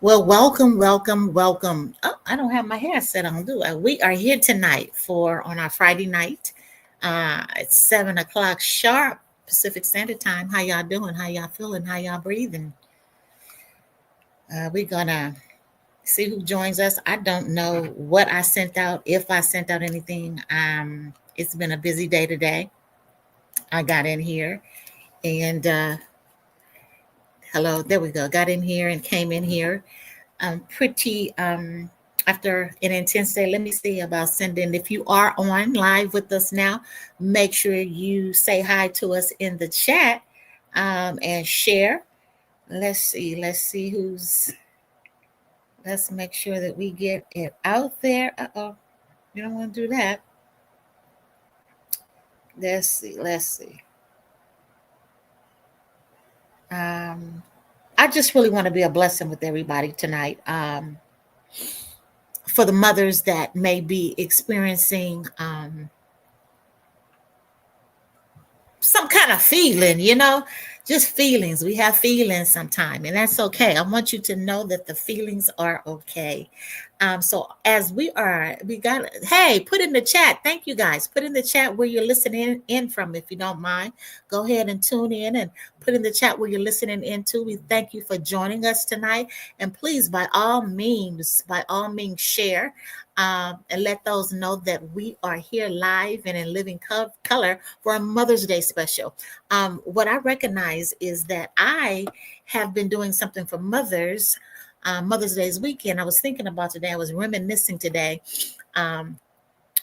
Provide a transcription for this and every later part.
Well, welcome. Oh, I don't have my hair set on, do I? We are here tonight for on our Friday night. It's 7 o'clock sharp Pacific Standard Time. How y'all doing? How y'all feeling? How y'all breathing? We're gonna see who joins us. I don't know what I sent out, if I sent out anything. It's been a busy day today. I got in here and hello, there we go. Got in here and came in here pretty after an intense day. Let me see about sending. If you are on live with us now, make sure you say hi to us in the chat and share. Let's see. Who's. Let's make sure that we get it out there. You don't want to do that. Let's see. I just really want to be a blessing with everybody tonight. For the mothers that may be experiencing some kind of feeling, just feelings. We have feelings sometime, and that's okay. I want you to know that the feelings are okay. So as we got, hey, put in the chat. Thank you guys. Put in the chat where you're listening in from, if you don't mind. Go ahead and tune in and put in the chat where you're listening into. We thank you for joining us tonight. And please, by all means, share and let those know that we are here live and in living color for a Mother's Day special. What I recognize is that I have been doing something for mothers. Mother's Day's weekend. I was thinking about today. I was reminiscing today on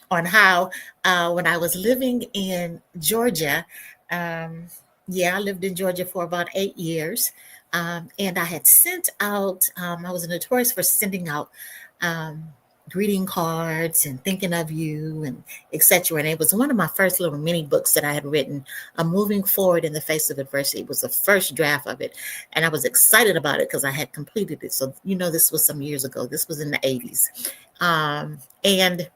how when I was living in Georgia, I lived in Georgia for about 8 years, and I had sent out. I was notorious for sending out greeting cards and thinking of you and etc. And it was one of my first little mini books that I had written, Moving Forward in the Face of Adversity. It was the first draft of it. And I was excited about it because I had completed it. So, this was some years ago. This was in the 80s. And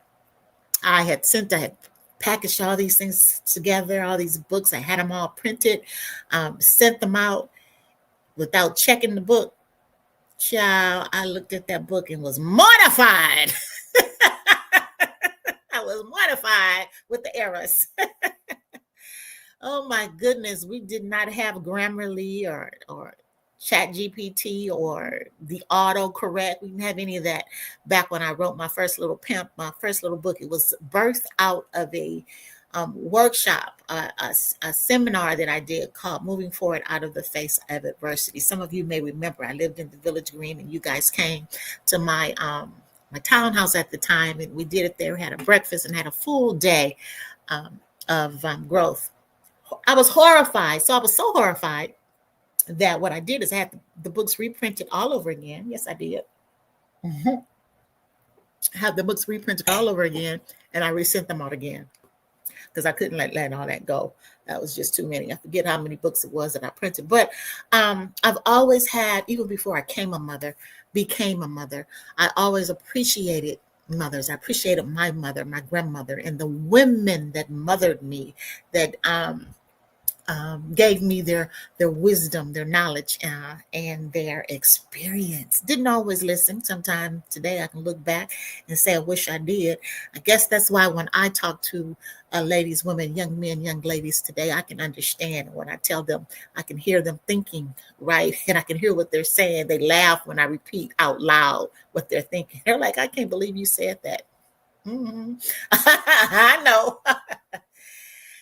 I had packaged all these things together, all these books. I had them all printed, sent them out without checking the book. Child, I looked at that book and was mortified. I was mortified with the errors. Oh my goodness, we did not have Grammarly or Chat GPT or the autocorrect. We didn't have any of that back when I wrote my first little book. It was birthed out of a workshop, a seminar that I did called Moving Forward Out of the Face of Adversity. Some of you may remember I lived in the Village Green and you guys came to my townhouse at the time, and we did it there. We had a breakfast and had a full day of growth. I was horrified. So I was so horrified that what I did is I had the books reprinted all over again. Yes, I did. Have the books reprinted all over again, and I resent them out again because I couldn't let all that go. That was just too many. I forget how many books it was that I printed. But I've always had, even before I became a mother, I always appreciated mothers. I appreciated my mother, my grandmother, and the women that mothered me, that gave me their wisdom, their knowledge, and their experience. Didn't always listen. Sometimes today I can look back and say, I wish I did. I guess that's why when I talk to ladies, women, young men, young ladies today, I can understand. When I tell them, I can hear them thinking, right? And I can hear what they're saying. They laugh when I repeat out loud what they're thinking. They're like, I can't believe you said that. Mm-hmm. I know.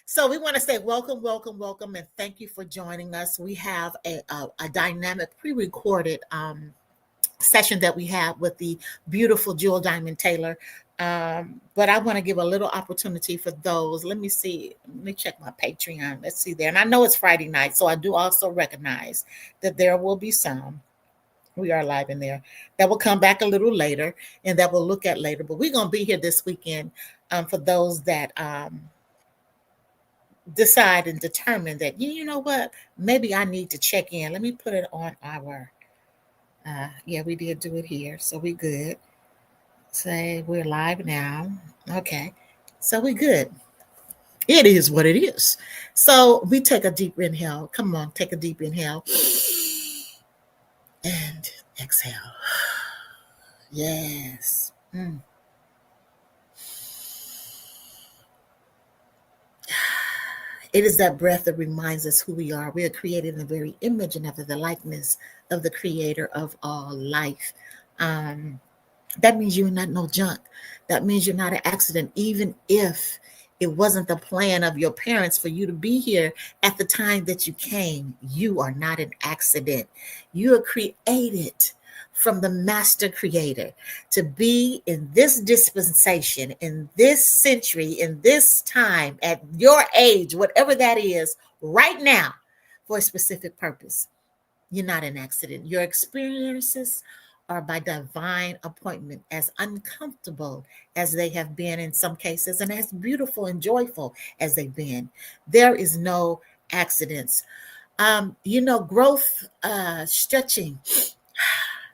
So we want to say welcome, and thank you for joining us. We have a dynamic pre-recorded session that we have with the beautiful Jewel Diamond Taylor. But I want to give a little opportunity for those. Let me check my Patreon. Let's see there. And I know it's Friday night, so I do also recognize that there will be some. We are live in there that will come back a little later and that we'll look at later. But we're going to be here this weekend for those that decide and determine that, you know what, maybe I need to check in. Let me put it on our, we did do it here. So we good. Say we're live now. Okay. So we good. It is what it is. So we take a deep inhale. Come on, take a deep inhale. And Exhale. Yes. It is that breath that reminds us who we are. We are created in the very image and after the likeness of the creator of all life. Um, that means you're not no junk. That means you're not an accident, even if it wasn't the plan of your parents for you to be here at the time that you came. You are not an accident. You are created from the master creator to be in this dispensation, in this century, in this time, at your age, whatever that is, right now, for a specific purpose. You're not an accident. Your experiences are by divine appointment, as uncomfortable as they have been in some cases, and as beautiful and joyful as they've been. There is no accidents. Growth, stretching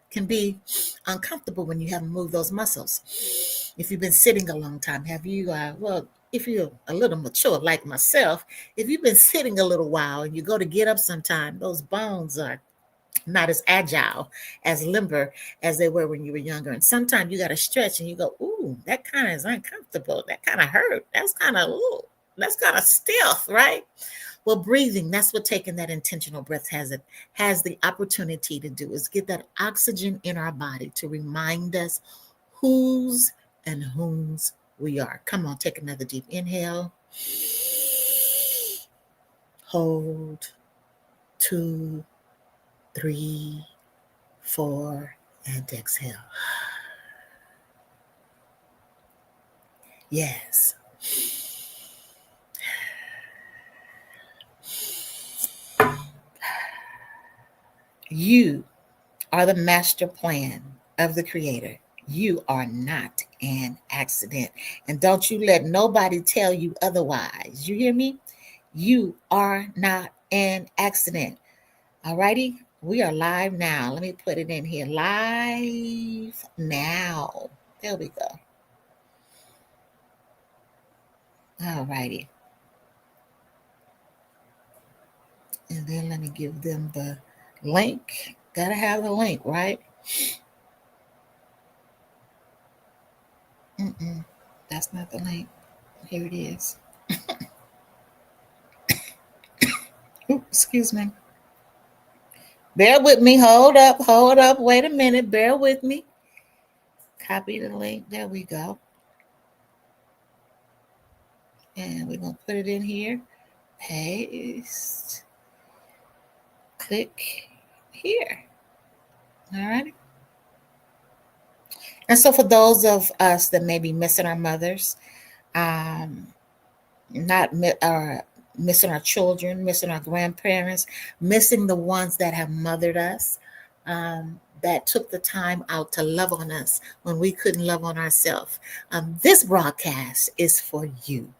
can be uncomfortable when you haven't moved those muscles. If you've been sitting a long time, have you, if you're a little mature like myself, if you've been sitting a little while and you go to get up sometime, those bones are not as agile, as limber as they were when you were younger. And sometimes you got to stretch and you go, ooh, that kind of is uncomfortable. That kind of hurt. That's kind of stiff, right? Well, breathing, that's what taking that intentional breath has the opportunity to do, is get that oxygen in our body to remind us whose and whom's we are. Come on, take another deep inhale. Hold. 2, 3, 4, and exhale. Yes. You are the master plan of the creator. You are not an accident. And don't you let nobody tell you otherwise. You hear me? You are not an accident. All righty? We are live now. Let me put it in here. Live now. There we go. All righty. And then let me give them the link. Gotta have the link, right? That's not the link. Here it is. Oops, excuse me. Bear with me. Hold up. Wait a minute. Bear with me. Copy the link. There we go. And we're going to put it in here. Paste. Click here. All right. And so for those of us that may be missing our mothers, not missing our children, missing our grandparents, missing the ones that have mothered us, that took the time out to love on us when we couldn't love on ourselves. This broadcast is for you.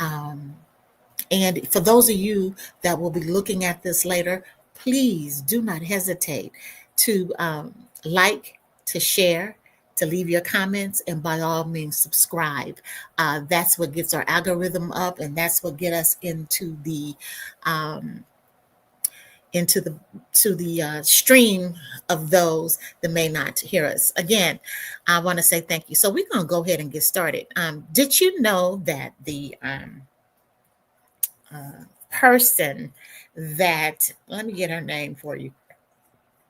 And for those of you that will be looking at this later, please do not hesitate to like, to share, to leave your comments, and by all means subscribe. That's what gets our algorithm up, and that's what get us into the stream of those that may not hear us. Again, I want to say thank you. So we're going to go ahead and get started. Did you know that the person that, let me get her name for you.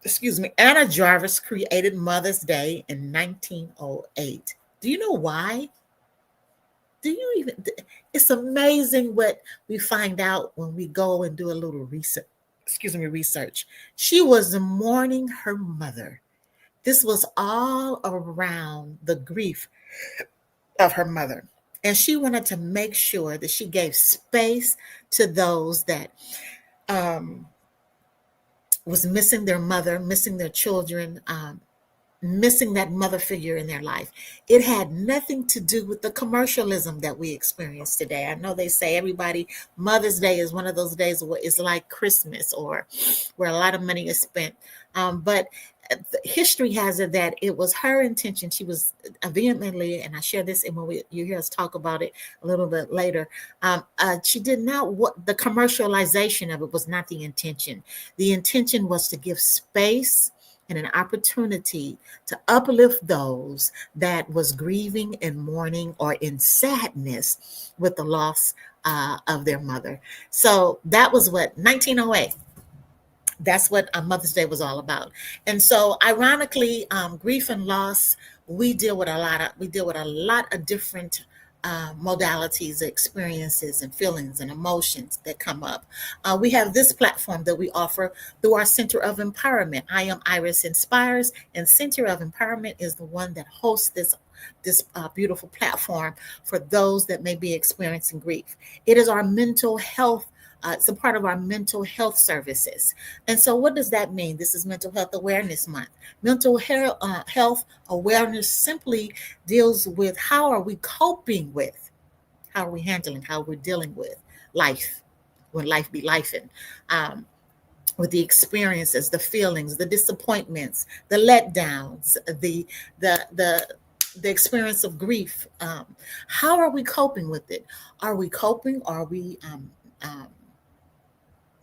Excuse me, Anna Jarvis created Mother's Day in 1908. Do you know why? Do you even? It's amazing what we find out when we go and do a little research. Research. She was mourning her mother. This was all around the grief of her mother. And she wanted to make sure that she gave space to those that was missing their mother, missing their children, missing that mother figure in their life. It had nothing to do with the commercialism that we experience today. I know they say everybody, Mother's Day is one of those days where it's like Christmas or where a lot of money is spent. But history has it that it was her intention. She was vehemently, and I share this, and when you hear us talk about it a little bit later, she did not, what the commercialization of it was not the intention. The intention was to give space and an opportunity to uplift those that was grieving and mourning or in sadness with the loss of their mother. So that was what 1908, that's what Mother's Day was all about. And so, ironically, grief and loss, we deal with a lot of different modalities, experiences, and feelings and emotions that come up. We have this platform that we offer through our Center of Empowerment. I am Iris Inspires, and Center of Empowerment is the one that hosts this beautiful platform for those that may be experiencing grief. It is our mental health. It's a part of our mental health services. And so, what does that mean? This is Mental Health Awareness Month. Health awareness simply deals with how are we coping with, how are we handling, how we're dealing with life when life be lifing. With the experiences, the feelings, the disappointments, the letdowns, the experience of grief. How are we coping with it? Are we coping? Are we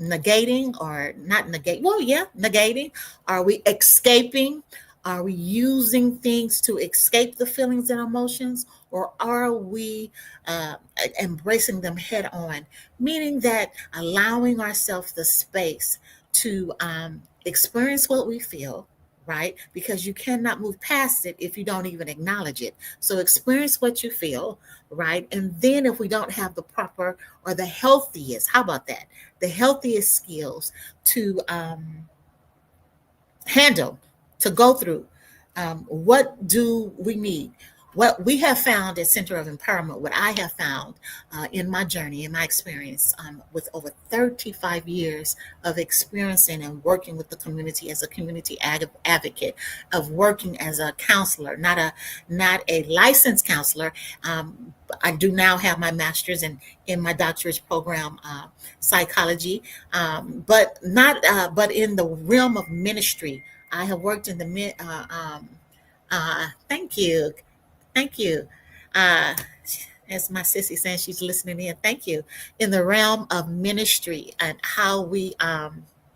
negating or not negate? Well, yeah, negating. Are we escaping? Are we using things to escape the feelings and emotions, or are we uh, embracing them head on? Meaning that allowing ourselves the space to experience what we feel, right? Because you cannot move past it if you don't even acknowledge it. So experience what you feel, right? And then if we don't have the proper or the healthiest, how about that? The healthiest skills to handle, to go through. What do we need? What we have found at Center of Empowerment, what I have found in my journey, in my experience, with over 35 years of experiencing and working with the community as a community advocate, of working as a counselor, not a licensed counselor. I do now have my master's in my doctorate program, psychology, but in the realm of ministry. I have worked in the thank you, thank you. Uh, as my sissy saying, she's listening in. Thank you. In the realm of ministry and how we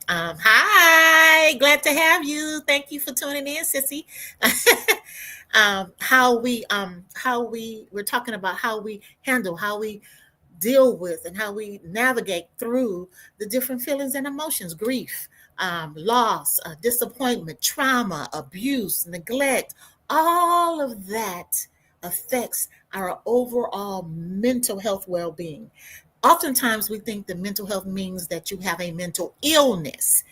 hi, glad to have you. Thank you for tuning in, sissy. How we we're talking about how we handle, how we deal with, and how we navigate through the different feelings and emotions, grief, loss, disappointment, trauma, abuse, neglect. All of that affects our overall mental health well-being. Oftentimes we think that mental health means that you have a mental illness.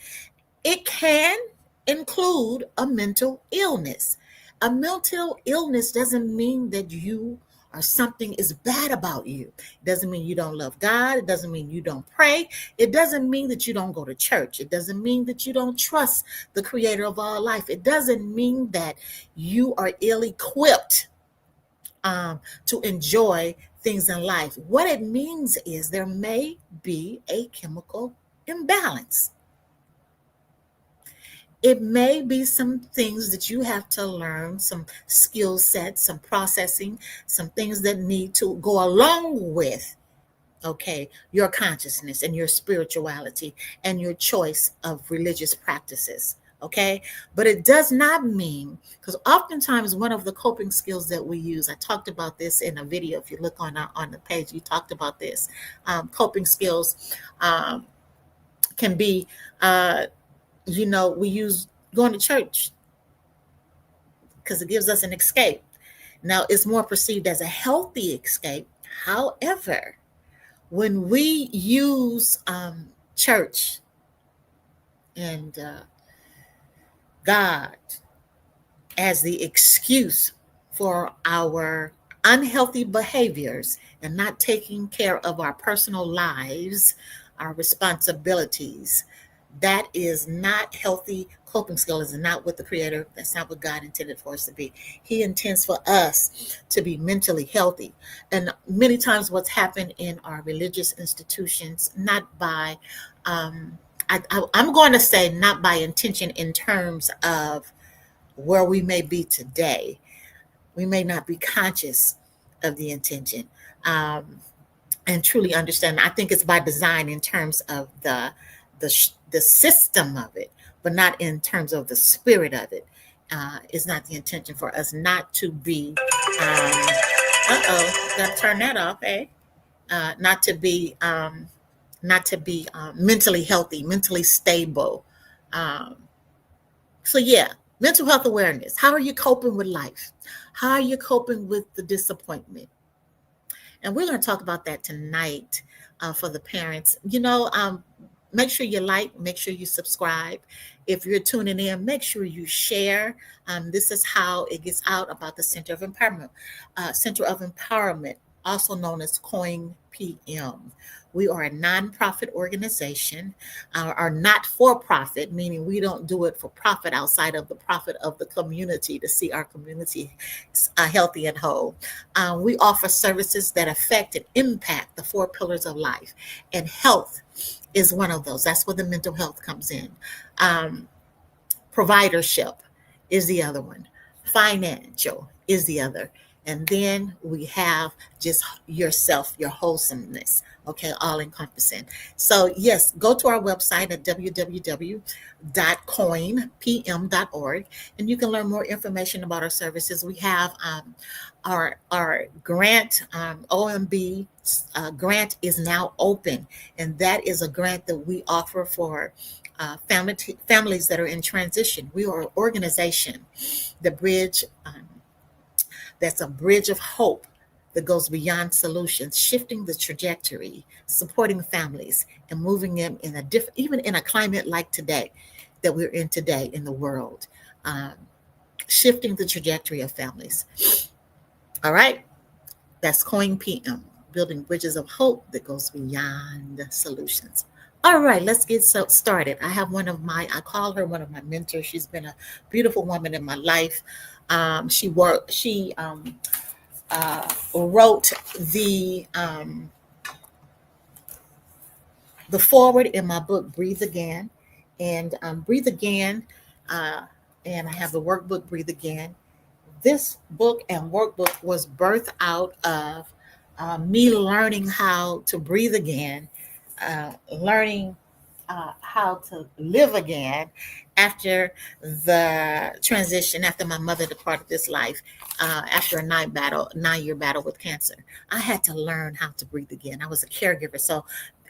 It can include a mental illness. A mental illness doesn't mean that you or something is bad about you. It doesn't mean you don't love God. It doesn't mean you don't pray. It doesn't mean that you don't go to church. It doesn't mean that you don't trust the creator of all life. It doesn't mean that you are ill equipped to enjoy things in life. What it means is there may be a chemical imbalance. It may be some things that you have to learn, some skill sets, some processing, some things that need to go along with, okay, your consciousness and your spirituality and your choice of religious practices. Okay, but it does not mean, because oftentimes one of the coping skills that we use, I talked about this in a video. If you look on the page, you talked about this. Coping skills can be we use going to church because it gives us an escape. Now, it's more perceived as a healthy escape. However, when we use church and God as the excuse for our unhealthy behaviors and not taking care of our personal lives, our responsibilities, that is not healthy coping skills, and not what the creator, that's not what God intended for us to be. He intends for us to be mentally healthy. And many times what's happened in our religious institutions, not by I'm going to say not by intention, in terms of where we may be today, we may not be conscious of the intention, and truly understand. I think it's by design in terms of the system of it. but not in terms of the spirit of it. It's not the intention for us not to be, gotta turn that off, eh? Not to be, mentally healthy, mentally stable. Um, so yeah, mental health awareness. How are you coping with life? How are you coping with the disappointment? And we're going to talk about that tonight for the parents. Make sure you like, make sure you subscribe. If you're tuning in, make sure you share. This is how it gets out about the Center of Empowerment, also known as COIN PM. We are a nonprofit organization, are not for profit, meaning we don't do it for profit outside of the profit of the community to see our community healthy and whole. We offer services that affect and impact the four pillars of life, and health is one of those. That's where the mental health comes in. Um, Providership is the other one. Financial is the other. And then we have just yourself, your wholesomeness, okay, all encompassing. So, yes, go to our website at www.coinpm.org and you can learn more information about our services. We have our grant, OMB grant is now open, and that is a grant that we offer for families that are in transition. We are an organization, the bridge. That's a bridge of hope that goes beyond solutions, shifting the trajectory, supporting families, and moving them in a different, even in a climate like today, that we're in today in the world, um, shifting the trajectory of families. All right, that's Coin PM, building bridges of hope that goes beyond solutions. All right, let's get started. I have I call her one of my mentors. She's been a beautiful woman in my life. She wrote the forward in my book, Breathe Again, and Breathe Again, uh, and I have the workbook, Breathe Again. This book and workbook was birthed out of me learning how to breathe again, learning how to live again after the transition, after my mother departed this life, after a 9-year battle with cancer. I had to learn how to breathe again. I was a caregiver, so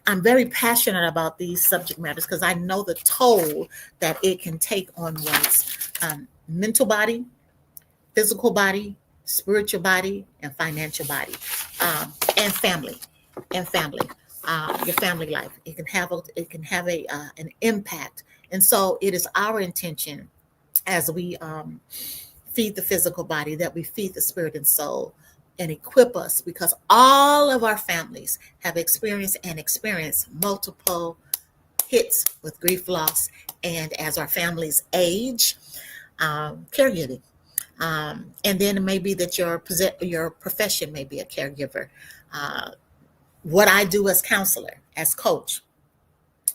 I'm very passionate about these subject matters because I know the toll that it can take on one's mental body, physical body, spiritual body, and financial body, and family, and family. Your family life. It can have an impact, and so it is our intention as we feed the physical body that we feed the spirit and soul and equip us because all of our families have experienced and experience multiple hits with grief loss, and as our families age, caregiving. And then it may be that your profession may be a caregiver. Uh, what I do as counselor, as coach,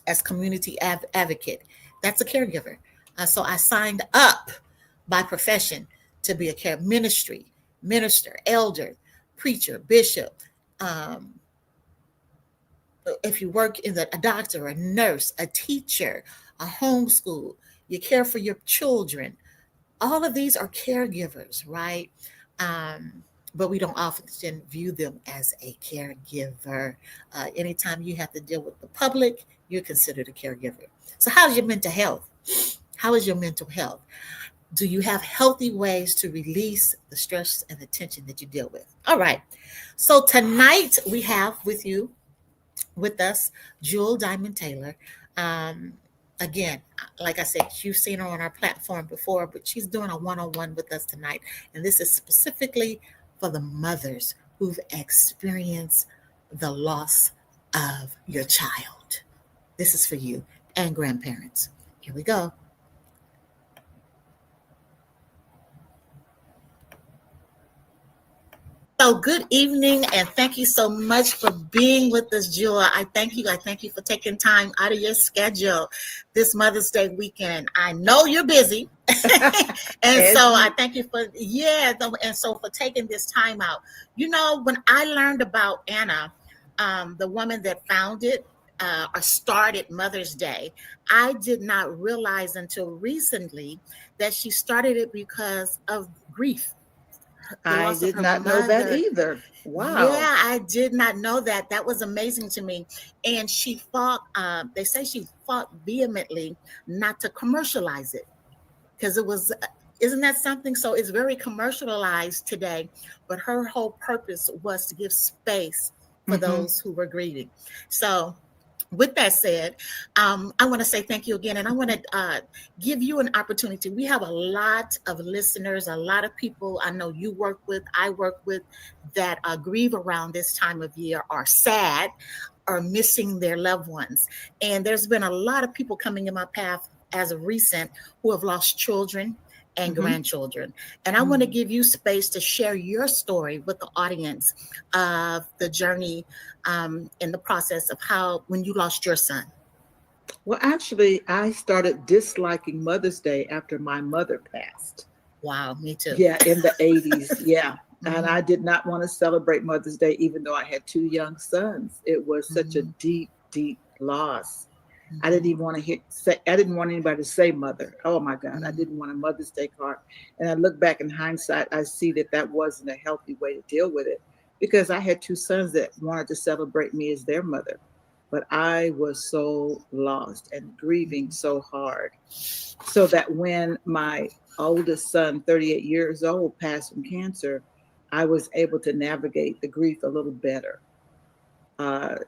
as community advocate, that's a caregiver. So I signed up by profession to be a care minister, elder, preacher, bishop. Um, if you work in a doctor, a nurse, a teacher, a homeschool, you care for your children, all of these are caregivers, right? Um, but we don't often view them as a caregiver. Anytime you have to deal with the public, you're considered a caregiver. So, how's your mental health? How is your mental health? Do you have healthy ways to release the stress and the tension that you deal with? All right. So, tonight we have with us Jewel Diamond Taylor. Um, Again, like I said, you've seen her on our platform before, but she's doing a one-on-one with us tonight. And this is specifically for the mothers who've experienced the loss of your child. This is for you and grandparents. Here we go. So, good evening, and thank you so much for being with us, Jewel. I thank you. I thank you for taking time out of your schedule this Mother's Day weekend. I know you're busy, and so I thank you for and so for taking this time out. When I learned about Anna, the woman that found it, or started Mother's Day, I did not realize until recently that she started it because of grief, the I loss of did her not know that mother. either. Wow. Yeah, I did not know that. That was amazing to me. And she fought, they say she fought vehemently not to commercialize it because it was, isn't that something? So it's very commercialized today, but her whole purpose was to give space for Hmm. those who were grieving. So, with that said, I want to say thank you again, and I want to give you an opportunity. We have a lot of listeners, a lot of people I know you work with, I work with, that grieve around this time of year, are sad, are missing their loved ones. And there's been a lot of people coming in my path as of recent who have lost children and Hmm. grandchildren. And I want to give you space to share your story with the audience of the journey, in the process of how, when you lost your son. Well, actually, I started disliking Mother's Day after my mother passed. Wow, me too. Yeah, in the 80s. Yeah. And Hmm. I did not want to celebrate Mother's Day, even though I had two young sons. It was such a Hmm. deep, deep loss. I didn't Hmm. even want to say, I didn't want anybody to say mother. Oh my God. I Hmm. didn't want a Mother's Day card. And I look back in hindsight, I see that that wasn't a healthy way to deal with it because I had two sons that wanted to celebrate me as their mother. But I was so lost and grieving so hard. So that when my oldest son, 38 years old, passed from cancer, I was able to navigate the grief a little better.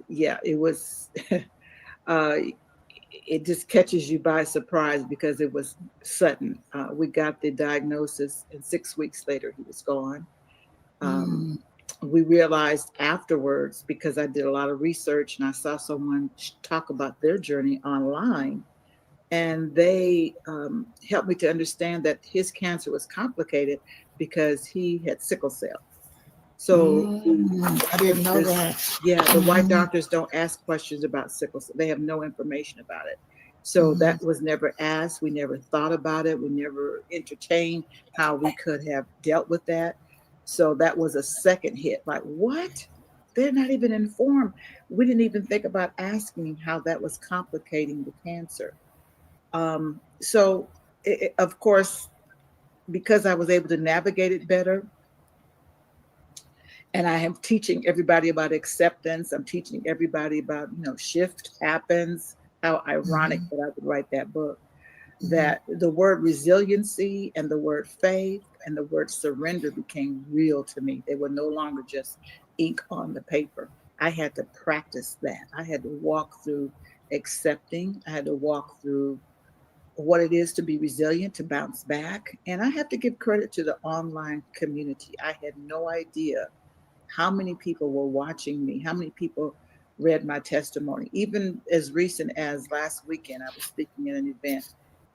Yeah, it was, uh, it just catches you by surprise because it was sudden. We got the diagnosis, and 6 weeks later, he was gone. Um, Hmm. we realized afterwards, because I did a lot of research and I saw someone talk about their journey online, and they helped me to understand that his cancer was complicated because he had sickle cell. So the I didn't know doctors, that. yeah, the white Hmm. doctors don't ask questions about sickle cell. They have no information about it. So Hmm. that was never asked. We never thought about it. We never entertained how we could have dealt with that. So that was a second hit. Like, what? They're not even informed. We didn't even think about asking how that was complicating the cancer. So, of course, because I was able to navigate it better, and I am teaching everybody about acceptance. I'm teaching everybody about, shift happens. How ironic Hmm. that I would write that book. Hmm. That the word resiliency and the word faith and the word surrender became real to me. They were no longer just ink on the paper. I had to practice that. I had to walk through accepting. I had to walk through what it is to be resilient, to bounce back. And I have to give credit to the online community. I had no idea how many people were watching me, how many people read my testimony. Even as recent as last weekend, I was speaking at an event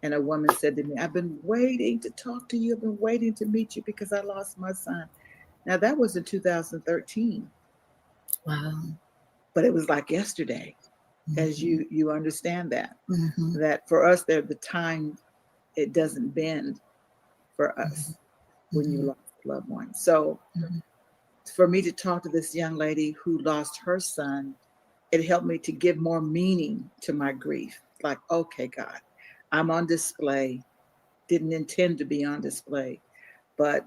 and a woman said to me, I've been waiting to talk to you. I've been waiting to meet you because I lost my son. Now, that was in 2013, Wow. but it was like yesterday, as Hmm. you understand that, Hmm. that for us, there the time, it doesn't bend for us when you Hmm. lost a loved one. So Hmm. for me to talk to this young lady who lost her son, it helped me to give more meaning to my grief. Like, okay, God, I'm on display, didn't intend to be on display, but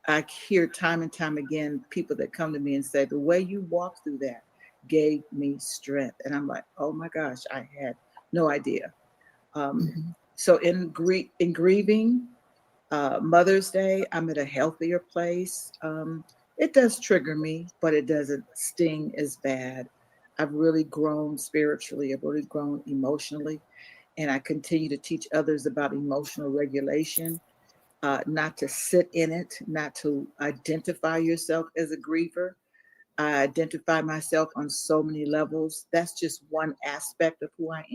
I hear time and time again people that come to me and say, the way you walked through that gave me strength. And I'm like, oh my gosh, I had no idea. Um, Hmm. so in grieving, Mother's Day, I'm at a healthier place. It does trigger me, but it doesn't sting as bad. I've really grown spiritually, I've really grown emotionally, and I continue to teach others about emotional regulation, not to sit in it, not to identify yourself as a griever. I identify myself on so many levels. That's just one aspect of who I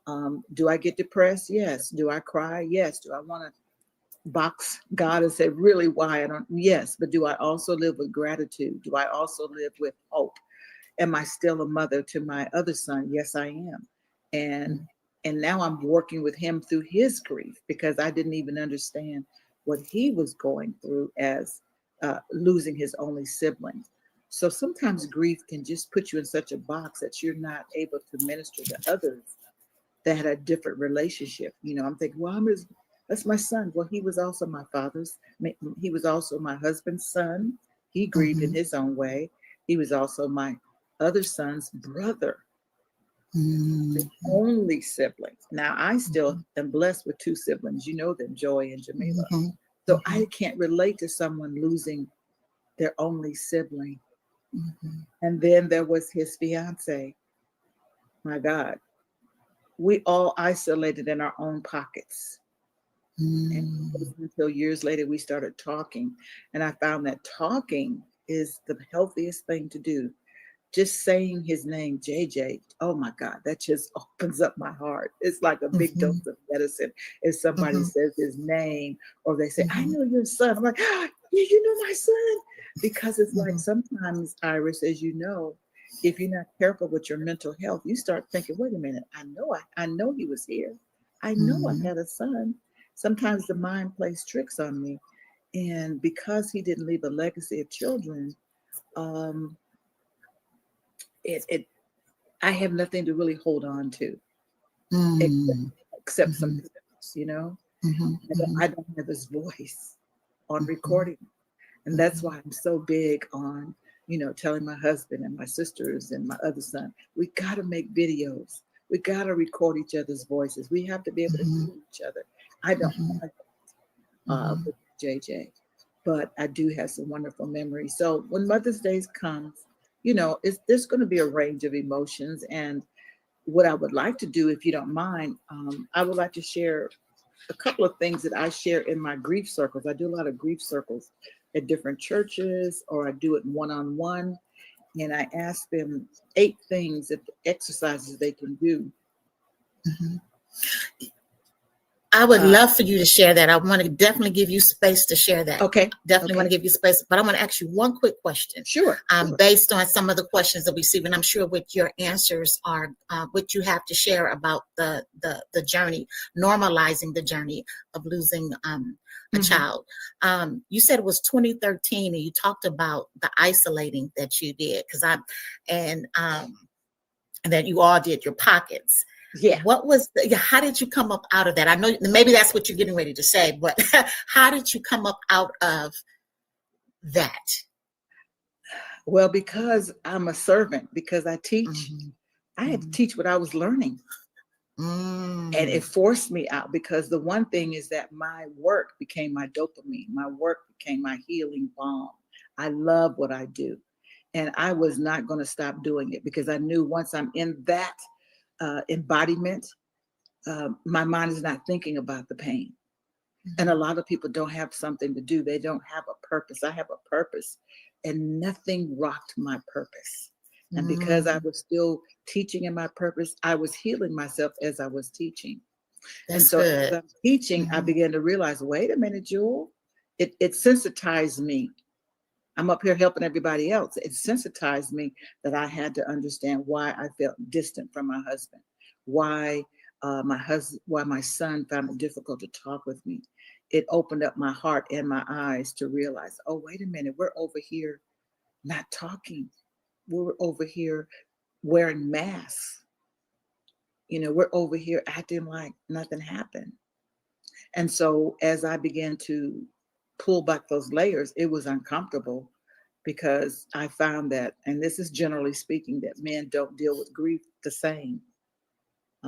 am. Do I get depressed? Yes. Do I cry? Yes. Do I want to box God and say, really, why? I don't, yes, but do I also live with gratitude? Do I also live with hope? Am I still a mother to my other son? Yes, I am. And now I'm working with him through his grief because I didn't even understand what he was going through as losing his only sibling. So sometimes grief can just put you in such a box that you're not able to minister to others that had a different relationship. I'm thinking, well, that's my son. Well, he was also my father's. He was also my husband's son. He grieved in Mhm. his own way. He was also my other son's brother, the Mhm. only sibling. Now, I still am blessed with two siblings. You know them, Joy and Jamila. Mhm. So I Mhm. can't relate to someone losing their only sibling. Mhm. And then there was his fiance. My God, we all isolated in our own pockets. And it Mhm. wasn't until years later we started talking. And I found that talking is the healthiest thing to do. Just saying his name, JJ, oh my God, that just opens up my heart. It's like a big Mhm. dose of medicine. If somebody Mhm. says his name or they say, I Mhm. know your son, I'm like, ah, you know my son. Because it's like Mhm. sometimes, Iris, as you know, if you're not careful with your mental health, you start thinking, wait a minute, I know he was here. I know I Mhm. had a son. Sometimes the mind plays tricks on me. And because he didn't leave a legacy of children, um, it I have nothing to really hold on to except, Mhm. except some Mhm. pictures, you know. Mhm. I don't have his voice on Mhm. recording. And that's Mhm. why I'm so big on, telling my husband and my sisters and my other son, we got to make videos. We got to record each other's voices. We have to be able to Mhm. hear each other. I don't Mhm. have Mhm. with JJ, but I do have some wonderful memories. So when Mother's Day comes, there's going to be a range of emotions. And what I would like to do, if you don't mind, I would like to share a couple of things that I share in my grief circles. I do a lot of grief circles at different churches, or I do it one on one. And I ask them 8 things, that exercises they can do. Mhm. I would Uh, love for you to share that. I want to definitely give you space to share that. okay. Definitely want Okay. to give you space, but I want to ask you one quick question. Sure. Sure. Based on some of the questions that we see, and I'm sure what your answers are, what you have to share about the journey, normalizing the journey of losing a Hmm. child. You said it was 2013, and you talked about the isolating that you did, and that you all did your pockets. Yeah. How did you come up out of that? I know maybe that's what you're getting ready to say, but how did you come up out of that? Well, because I'm a servant, because I teach, Mhm, I had to mhm, teach what I was learning. And it mm, forced me out, because the one thing is that my work became my dopamine. My work became my healing balm. I love what I do. And I was not going to stop doing it, because I knew once I'm in that embodiment, my mind is not thinking about the pain. And a mhm, lot of people don't have something to do. They don't have a purpose. I have a purpose, and nothing rocked my purpose. And because I mm. was still teaching in my purpose, I was healing myself as I was teaching. And That's so as good. I'm teaching, I Mhm, began to realize, wait a minute, Jewel, it sensitized me. I'm up here helping everybody else. It sensitized me that I had to understand why I felt distant from my husband, why why my son found it difficult to talk with me. It opened up my heart and my eyes to realize, oh, wait a minute, we're over here not talking. We're over here wearing masks. We're over here acting like nothing happened. And so as I began to pull back those layers, it was uncomfortable, because I found that, and this is generally speaking, that men don't deal with grief the same.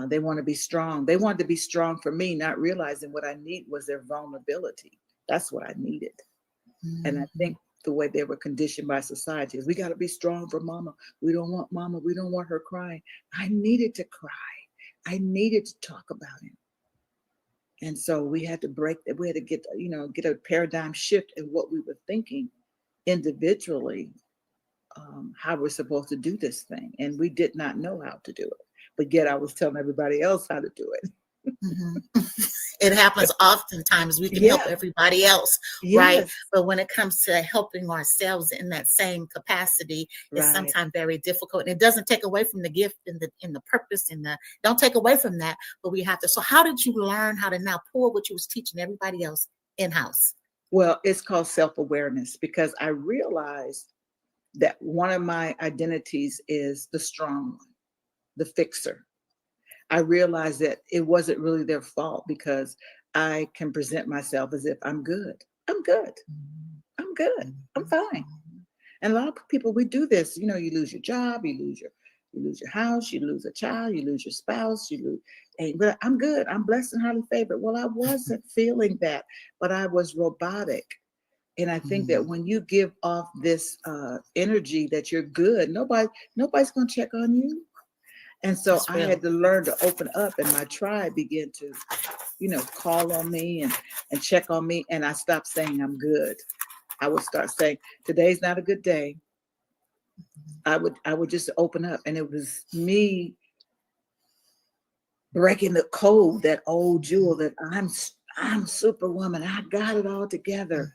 They want to be strong. They wanted to be strong for me, not realizing what I need was their vulnerability. That's what I needed. And I mhm. think the way they were conditioned by society is, we got to be strong for mama. We don't want mama. We don't want her crying. I needed to cry. I needed to talk about him. And so we had to break that. We had to get a paradigm shift in what we were thinking individually, how we're supposed to do this thing. And we did not know how to do it. But yet I was telling everybody else how to do it. Mhm. It happens oftentimes. We can help Yeah. everybody else, right? Yes. But when it comes to helping ourselves in that same capacity, it's Right. sometimes very difficult. And it doesn't take away from the gift and the purpose and the don't take away from that, but we have to. So how did you learn how to now pour what you was teaching everybody else in house? Well, it's called self-awareness, because I realized that one of my identities is the strong one, the fixer. I realized that it wasn't really their fault because I can present myself as if I'm good. I'm good. I'm good. I'm fine. And a lot of people, we do this. You know, you lose your job, you lose your house, you lose a child, you lose your spouse, you lose. But I'm good. I'm blessed and highly favored. Well, I wasn't feeling that, but I was robotic. And I think that when you give off this energy that you're good, nobody's going to check on you. And so That's I real. had to learn to open up, and my tribe began to, call on me and check on me. And I stopped saying I'm good. I would start saying, today's not a good day. I would just open up, and it was me breaking the code, that old jewel that I'm superwoman. I got it all together,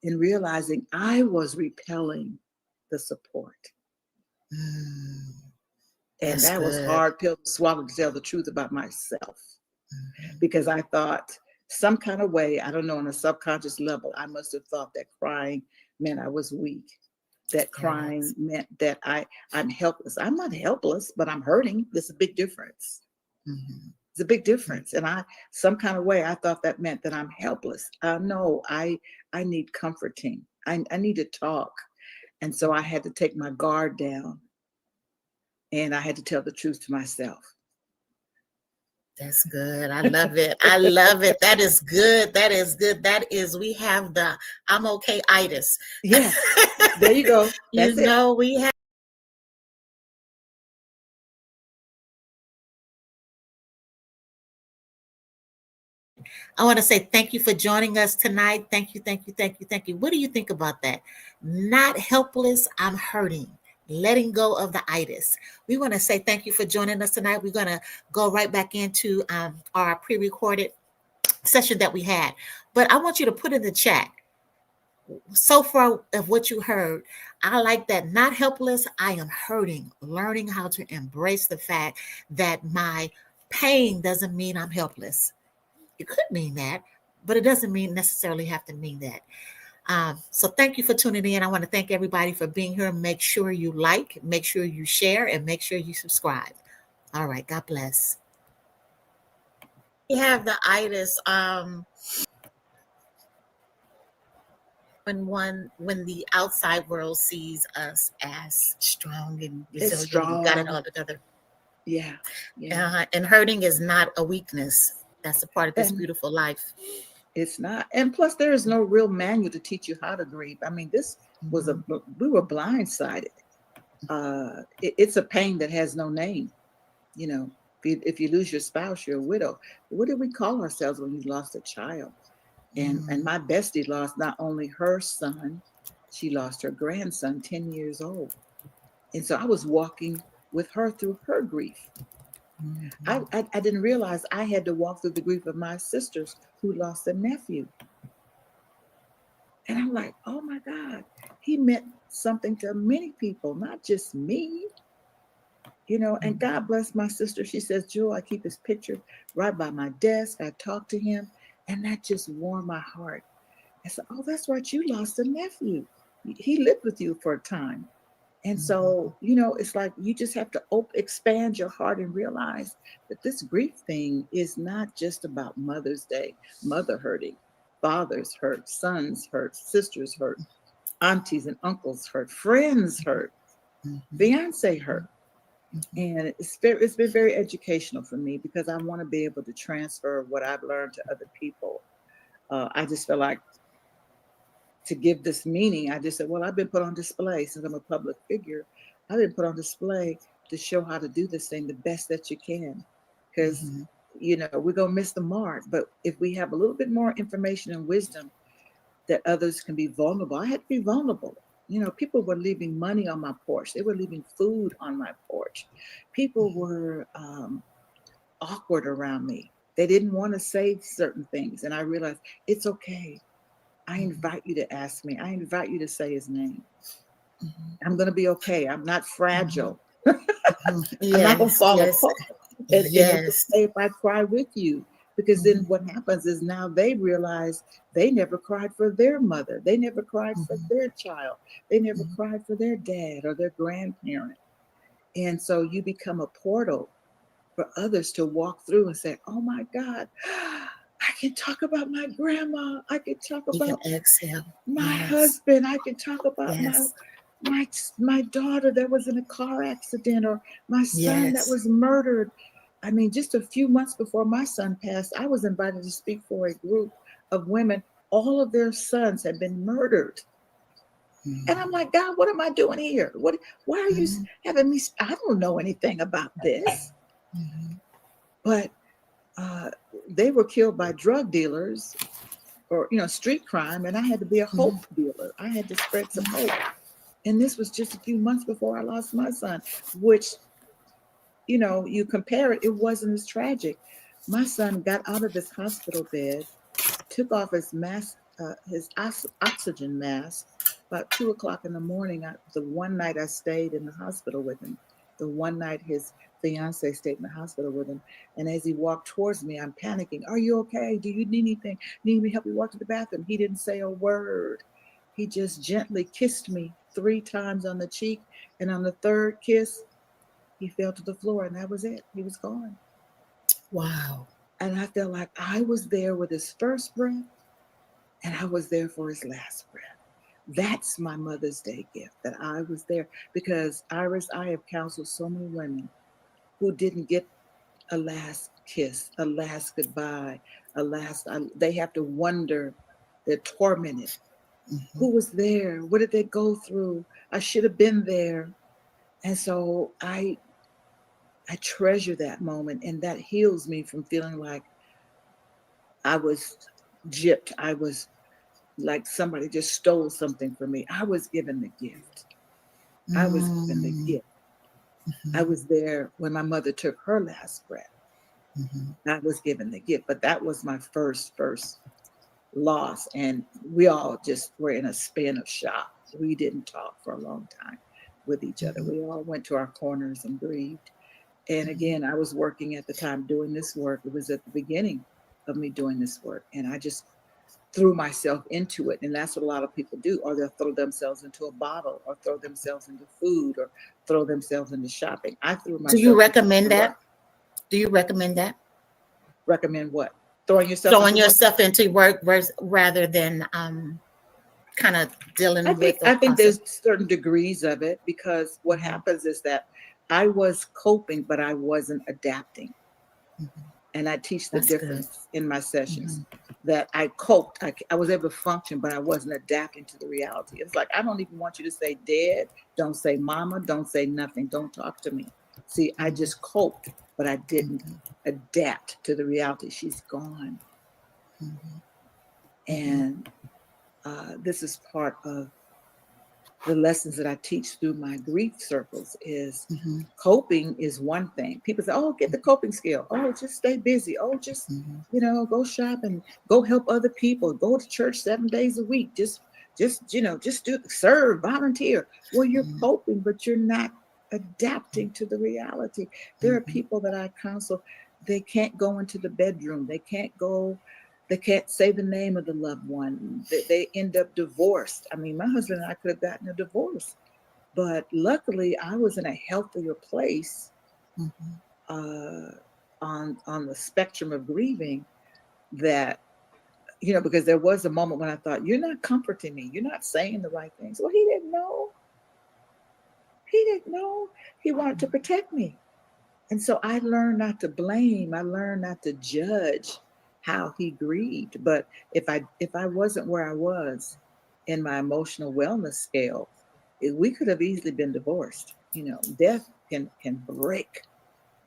and realizing I was repelling the support. And That's that was good. hard pill to swallow, to tell the truth about myself, because I thought some kind of way, I don't know, on a subconscious level, I must have thought that crying meant I was weak, that crying meant that I'm helpless. I'm not helpless, but I'm hurting. There's a big difference. It's a big difference. And some kind of way, I thought that meant that I'm helpless. No, I need comforting. I need to talk. And so I had to take my guard down, and I had to tell the truth to myself. That's good. I love it. I love it. That is good. That is good. We have the I'm okay itis. Yeah, there you go. You That's it. know, we have. I want to say thank you for joining us tonight. Thank you, thank you, thank you, thank you. What do you think about that? Not helpless, I'm hurting. Letting go of the itis. We want to say thank you for joining us tonight. We're going to go right back into our pre recorded session that we had. But I want you to put in the chat, so far of what you heard, I like that. Not helpless, I am hurting. Learning how to embrace the fact that my pain doesn't mean I'm helpless. It could mean that, but it doesn't mean necessarily have to mean that. So thank you for tuning in. I want to thank everybody for being here. Make sure you like, make sure you share, and make sure you subscribe. All right. God bless. We have the itis. When the outside world sees us as strong and It's resilient, we got it strong. all together. Yeah, yeah. And hurting is not a weakness. That's a part of this And beautiful life. it's not. And plus, there is no real manual to teach you how to grieve. I mean, this was Mhm. we were blindsided. It's a pain that has no name. You know, if you lose your spouse, you're a widow. What did we call ourselves when you lost a child? And Mhm. my bestie lost not only her son, she lost her grandson, 10 years old. And so I was walking with her through her grief. Mhm. I didn't realize I had to walk through the grief of my sisters who lost a nephew. And I'm like, oh my God, he meant something to many people, not just me. And Mhm. God bless my sister. She says, Jewel, I keep his picture right by my desk. I talk to him, and that just warmed my heart. I said, oh, that's right. You lost a nephew. He lived with you for a time. And so, it's like you just have to expand your heart and realize that this grief thing is not just about Mother's Day, mother hurting, fathers hurt, sons hurt, sisters hurt, aunties and uncles hurt, friends hurt, Mhm. fiance hurt. And it's been very educational for me because I want to be able to transfer what I've learned to other people. I just feel like to give this meaning, I just said, well, I've been put on display since I'm a public figure. I've been put on display to show how to do this thing the best that you can. Because, Mhm. we're going to miss the mark. But if we have a little bit more information and wisdom that others can be vulnerable, I had to be vulnerable. People were leaving money on my porch, they were leaving food on my porch. People were awkward around me. They didn't want to say certain things. And I realized it's okay. I invite you to ask me. I invite you to say his name. Mhm. I'm going to be okay. I'm not Mhm. fragile. Mhm. I'm not going to Yes, fall yes, apart. And it's yes. okay if I cry with you. Because then Mhm. what happens is now they realize they never cried for their mother. They never cried for Mhm. their child. They never Mhm. cried for their dad or their grandparent. And so you become a portal for others to walk through and say, oh my God, I can talk about my grandma. I can talk You can about exhale. my Yes. husband. I can talk about Yes. my daughter that was in a car accident, or my son that Yes. was murdered. I mean, just a few months before my son passed, I was invited to speak for a group of women. All of their sons had been murdered. And I'm Mhm. like, God, what am I doing here? Why are you Mhm. having me? I don't know anything about this. Mhm. But uh, they were killed by drug dealers, or street crime, and I had to be a hope Mhm. dealer. I had to spread some Mhm. hope. And this was just a few months before I lost my son, which, you compare it, it wasn't as tragic. My son got out of his hospital bed, took off his mask, his oxygen mask, about 2 o'clock in the morning. The one night I stayed in the hospital with him, the one night his fiance stayed in the hospital with him. And as he walked towards me, I'm panicking. Are you okay? Do you need anything? Need me to help you walk to the bathroom? He didn't say a word. He just gently kissed me 3 times on the cheek. And on the third kiss, he fell to the floor, and that was it. He was gone. Wow. And I felt like I was there with his first breath, and I was there for his last breath. That's my Mother's Day gift, that I was there. Because, Iris, I have counseled so many women who didn't get a last kiss, a last goodbye, they have to wonder, they're tormented. Mhm. Who was there? What did they go through? I should have been there. And so I treasure that moment, and that heals me from feeling like I was gypped. I was like somebody just stole something from me. I was given the gift. I was given the Mm. gift. I Mhm. was there when my mother took her last breath. Mhm. I was given the gift, but that was my first loss. And we all just were in a spin of shock. We didn't talk for a long time with each other. Mhm. We all went to our corners and grieved. And Mhm. again, I was working at the time doing this work. It was at the beginning of me doing this work. And I just threw myself into it. And that's what a lot of people do. Or they'll throw themselves into a bottle, or throw themselves into food, or throw themselves into shopping. I threw Do you myself into recommend the work. that? Do you recommend that? Recommend what? Throwing yourself into Throwing what? yourself into work rather than kind of I dealing think with or I think process. there's certain degrees of it, because what Mhm. happens is that I was coping, but I wasn't adapting. Mhm. And I teach the That's good. difference in my sessions, Mhm. that I coped. I was able to function, but I wasn't adapting to the reality. It's like, I don't even want you to say dead. Don't say mama. Don't say nothing. Don't talk to me. See, I Mhm. just coped, but I didn't Mhm. adapt to the reality. She's gone. Mhm. Mhm. And this is part of the lessons that I teach through my grief circles. Is Mhm. coping is one thing. People say, "Oh, get the coping skill. Oh, just stay busy. Oh, just Mhm. go shop and go help other people. Go to church 7 days a week. Just do serve, volunteer." Well, you're Mhm. coping, but you're not adapting to the reality. There are Mhm. people that I counsel. They can't go into the bedroom. They can't go. They can't say the name of the loved one. They end up divorced. I mean, my husband and I could have gotten a divorce, but luckily I was in a healthier place, Mhm. uh, on the spectrum of grieving, that because there was a moment when I thought, "You're not comforting me. You're not saying the right things." Well, he didn't know. He didn't know. He wanted to protect me. And so I learned not to blame. I learned not to judge how he grieved. But if I wasn't where I was in my emotional wellness scale, we could have easily been divorced. Death can break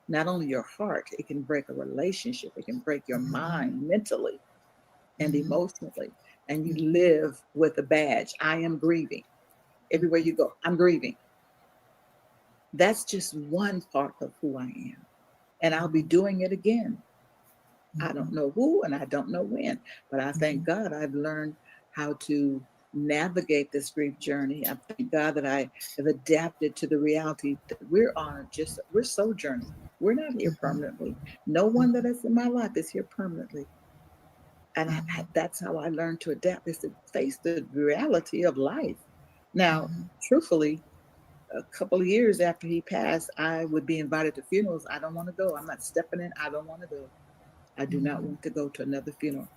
not only your heart, it can break a relationship, it can break your Mhm. mind mentally and Mhm. emotionally. And you Mhm. live with a badge. I am grieving. Everywhere Mhm. you go, I'm grieving. That's just one part of who I am. And I'll be Mhm. doing it again. I don't Mhm. know who and I don't know when, but I thank Mhm. God I've learned how to navigate this grief journey. I thank God that I have adapted to the reality that we're on. We're sojourning. We're not here Mhm. permanently. No one that is in my life is here permanently. And Mhm. that's how I learned to adapt, is to face the reality of life. Now, Mhm. truthfully, a couple of years after he passed, I would be invited to funerals. I don't want to go. I'm not stepping in. I don't want to go. I do not Mhm. want to go to another funeral.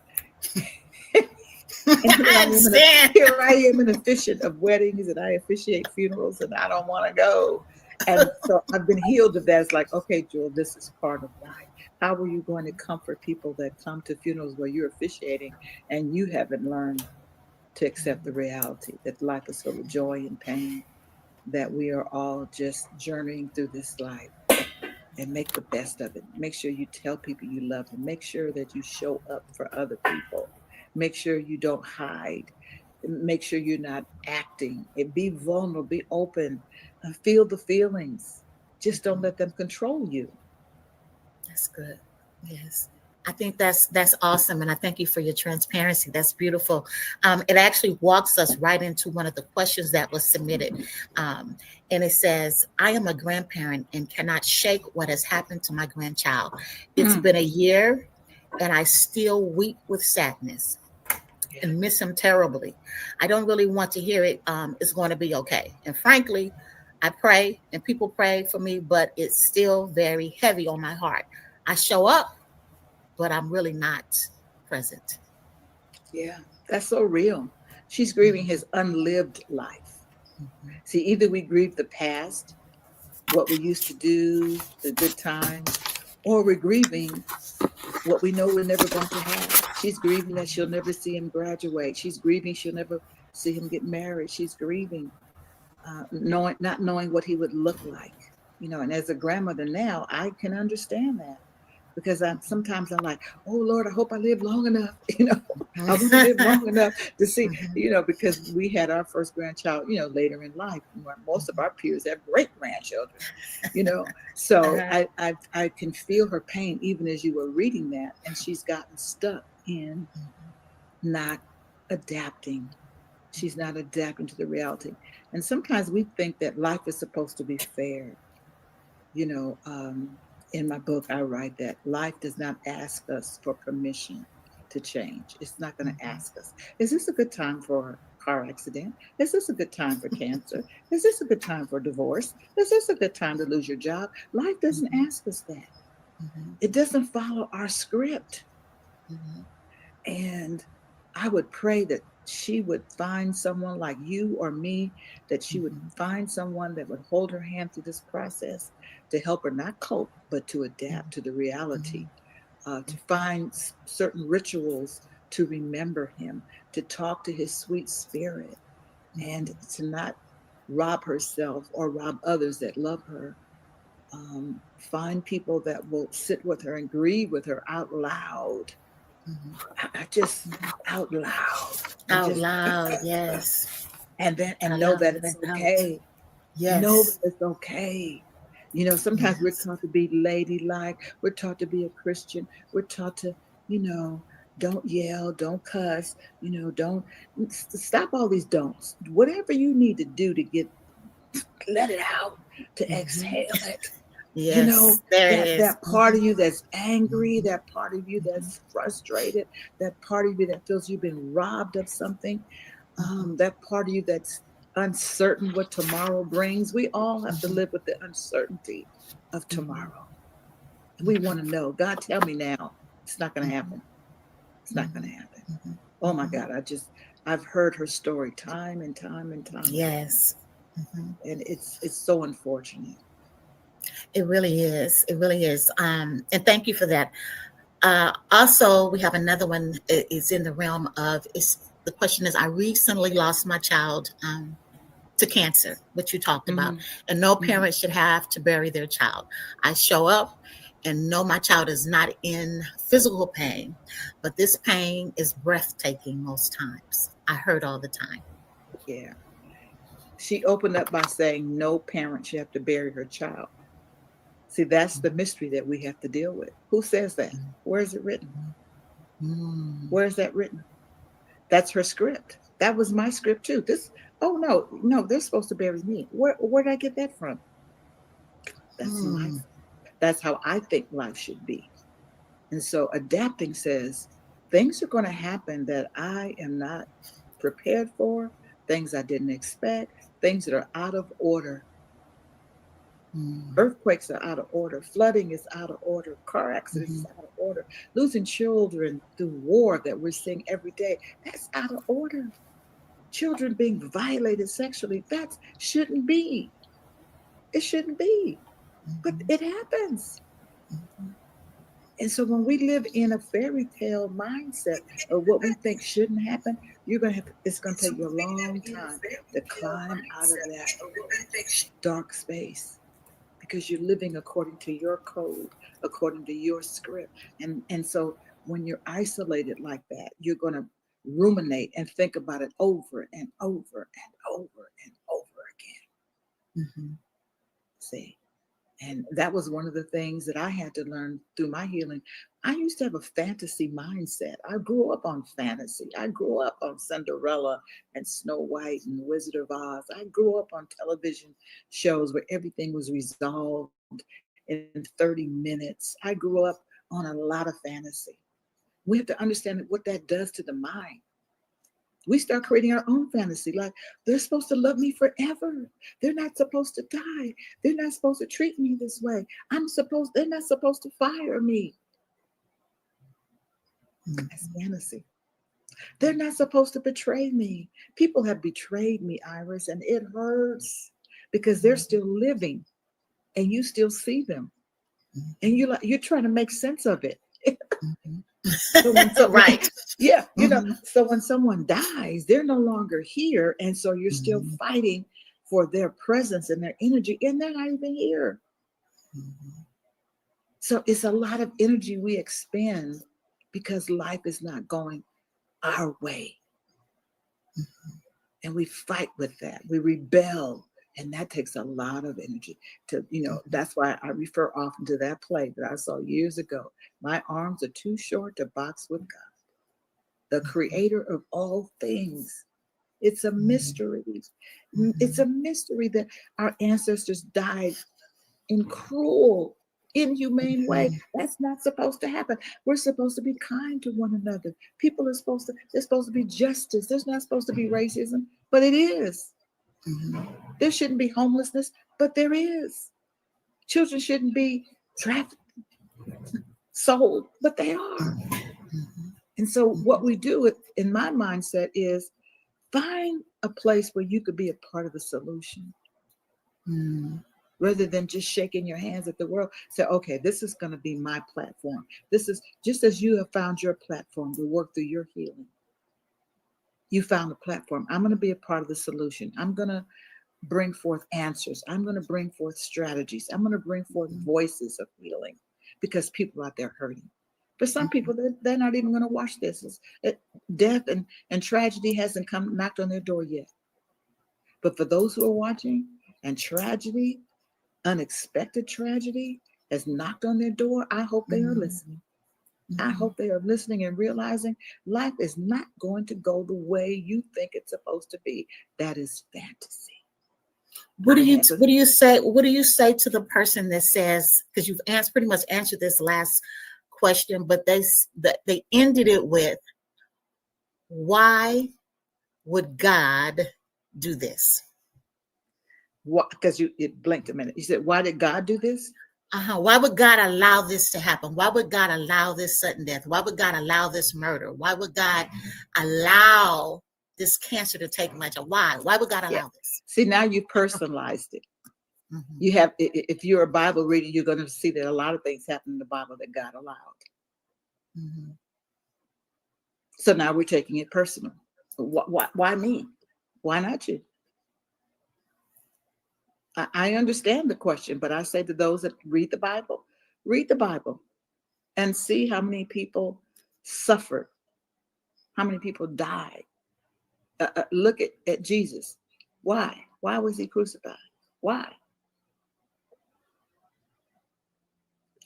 And I understand. here I am an officiant of weddings, and I officiate funerals, and I don't want to go. And so I've been healed of that. It's like, okay, Jewel, this is part of life. How are you going to comfort people that come to funerals where you're officiating and you haven't learned to accept the reality that life is full of joy and pain, that we are all just journeying through this life, and make the best of it. Make sure you tell people you love them. Make sure that you show up for other people. Make sure you don't hide. Make sure you're not acting. And be vulnerable, be open, feel the feelings. Just don't let them control you. That's good. Yes. I think that's awesome, and I thank you for your transparency. That's beautiful. It actually walks us right into one of the questions that was submitted, um, and it says, "I am a grandparent and cannot shake what has happened to my grandchild. It's Mm, been a year, and I still weep with sadness yeah. and miss him terribly. I don't really want to hear it. It's going to be okay. And frankly, I pray and people pray for me, but it's still very heavy on my heart. I show up, but I'm really not present." Yeah. That's so real. She's grieving his unlived life. Mhm. See, either we grieve the past, what we used to do, the good times, or we're grieving what we know we're never going to have. She's grieving that she'll never see him graduate. She's grieving she'll never see him get married. She's grieving knowing not knowing what he would look like. And as a grandmother now, I can understand that, because I'm like, oh Lord, I hope I live long enough. I want to live long enough to see, Mhm. because we had our first grandchild, later in life, where most of our peers have great grandchildren, so Uh-huh. I can feel her pain even as you were reading that, and she's gotten stuck in not adapting. She's not adapting to the reality. And sometimes we think that life is supposed to be fair. You know, um, in my book, I write that life does not ask us for permission to change. It's not going to Mhm. ask us, is this a good time for a car accident? Is this a good time for cancer? Is this a good time for divorce? Is this a good time to lose your job? Life doesn't Mhm. ask us that. Mhm. It doesn't follow our script. Mhm. And I would pray that she would find someone like you or me, that she would Mhm. find someone that would hold her hand through this process, to help her not cope, but to Mhm. adapt to the reality, Mhm. to find certain rituals to remember him, to talk to his sweet spirit, and Mhm. to not rob herself or rob others that love her. Find people that will sit with her and grieve with her out loud. Mhm. I just Mhm. out loud, and Out just loud, yes. and know Allow that that it's out. okay. Know that Yes. it's okay. Sometimes we're Yes. taught to be ladylike. We're taught to be a Christian. We're taught to, you know, don't yell, don't cuss, don't stop all these don'ts. Whatever you need to do to let it out, to Mhm. exhale it. you Yes, know there it that is. that part of Mhm. you that's angry, Mhm. that part of you Mhm. that's frustrated, that part of you that feels you've been robbed of something, Mhm. that part of you that's uncertain what tomorrow brings. We all have to Mhm. live with the uncertainty of Mhm. tomorrow. We want Mhm. to know, God, tell me now. It's not going to Mhm. happen. It's not going to Mhm. happen. Mhm. Oh my Mhm. God, I've heard her story time and time and time again, Yes. Mhm. and it's so unfortunate. It really is. It really is. And thank you for that. Also, we have another one. Is in the realm of. Is the question is? I recently lost my child to cancer, which you talked about, Hmm. and no Hmm. parent should have to bury their child. I show up and know my child is not in physical pain, but this pain is breathtaking most times. I hurt all the time. Yeah. She opened up by saying no parent should have to bury her child. See, that's the Mhm. mystery that we have to deal with. Who says that? Mhm. Where is it written? Mhm. Where is that written? That's her script. That was my script too. Oh no, no, they're supposed to bury me. Where did I get that from? That's my Mm. That's how I think life should be. And so adapting says things are going to happen that I am not prepared for, things I didn't expect, things that are out of order. Mm-hmm. Earthquakes are out of order, flooding is out of order, car accidents Mm-hmm. is out of order, losing children through war that we're seeing every day, that's out of order. Children being violated sexually, that shouldn't be. It shouldn't be. But it happens. And so when we live in a fairy tale mindset of what we think shouldn't happen, it's gonna take you a long time to climb out of that dark space because you're living according to your code, according to your script. And so when you're isolated like that, you're gonna ruminate and think about it over and over and over and over again. Mm-hmm. See? And that was one of the things that I had to learn through my healing. I used to have a fantasy mindset. I grew up on fantasy. I grew up on Cinderella and Snow White and Wizard of Oz. I grew up on television shows where everything was resolved in 30 minutes. I grew up on a lot of fantasy. We have to understand what that does to the mind. We start creating our own fantasy. Like they're supposed to love me forever. They're not supposed to die. They're not supposed to treat me this way. They're not supposed to fire me. That's fantasy. They're not supposed to betray me. People have betrayed me, Iris, and it hurts because they're still living and you still see them. And you're trying to make sense of it. So when someone, Right. yeah, Mm-hmm. so when someone dies, they're no longer here. And so you're still Mm-hmm. fighting for their presence and their energy, and they're not even here. Mm-hmm. So it's a lot of energy we expend because life is not going our way. And we fight with that. We rebel. And that takes a lot of energy that's why I refer often to that play that I saw years ago. My arms are too short to box with God, the creator of all things. It's a mystery. It's a mystery that our ancestors died in cruel, inhumane way. That's not supposed to happen. We're supposed to be kind to one another. There's supposed to be justice. There's not supposed to be racism, but it is. There shouldn't be homelessness, but there is. Children shouldn't be trafficked, sold, but they are. And so what we do in my mindset is find a place where you could be a part of the solution. Rather than just shaking your hands at the world. Say, okay, this is going to be my platform. This is just as you have found your platform to work through your healing. You found a platform. I'm going to be a part of the solution. I'm going to bring forth answers. I'm going to bring forth strategies. I'm going to bring forth voices of healing because people out there hurting. For some people, they're not even going to watch this. Death and tragedy hasn't come knocked on their door yet. But for those who are watching and tragedy, unexpected tragedy has knocked on their door, I hope they are listening. I hope they are listening and realizing life is not going to go the way you think it's supposed to be. That is fantasy. What do you say? What do you say to the person that says, because you've pretty much answered this last question, but they ended it with, why would God do this? What? Because it blinked a minute. You said, why did God do this? Why would God allow this to happen? Why would God allow this sudden death? Why would God allow this murder? Why would God allow this cancer to take my child? Why? Why would God allow this? See, now you personalized it. You have, if you're a Bible reader, you're going to see that a lot of things happen in the Bible that God allowed. So now we're taking it personal. Why me? Why not you? I understand the question, but I say to those that read the Bible and see how many people suffered, how many people died. Look at Jesus. Why? Why was he crucified? Why?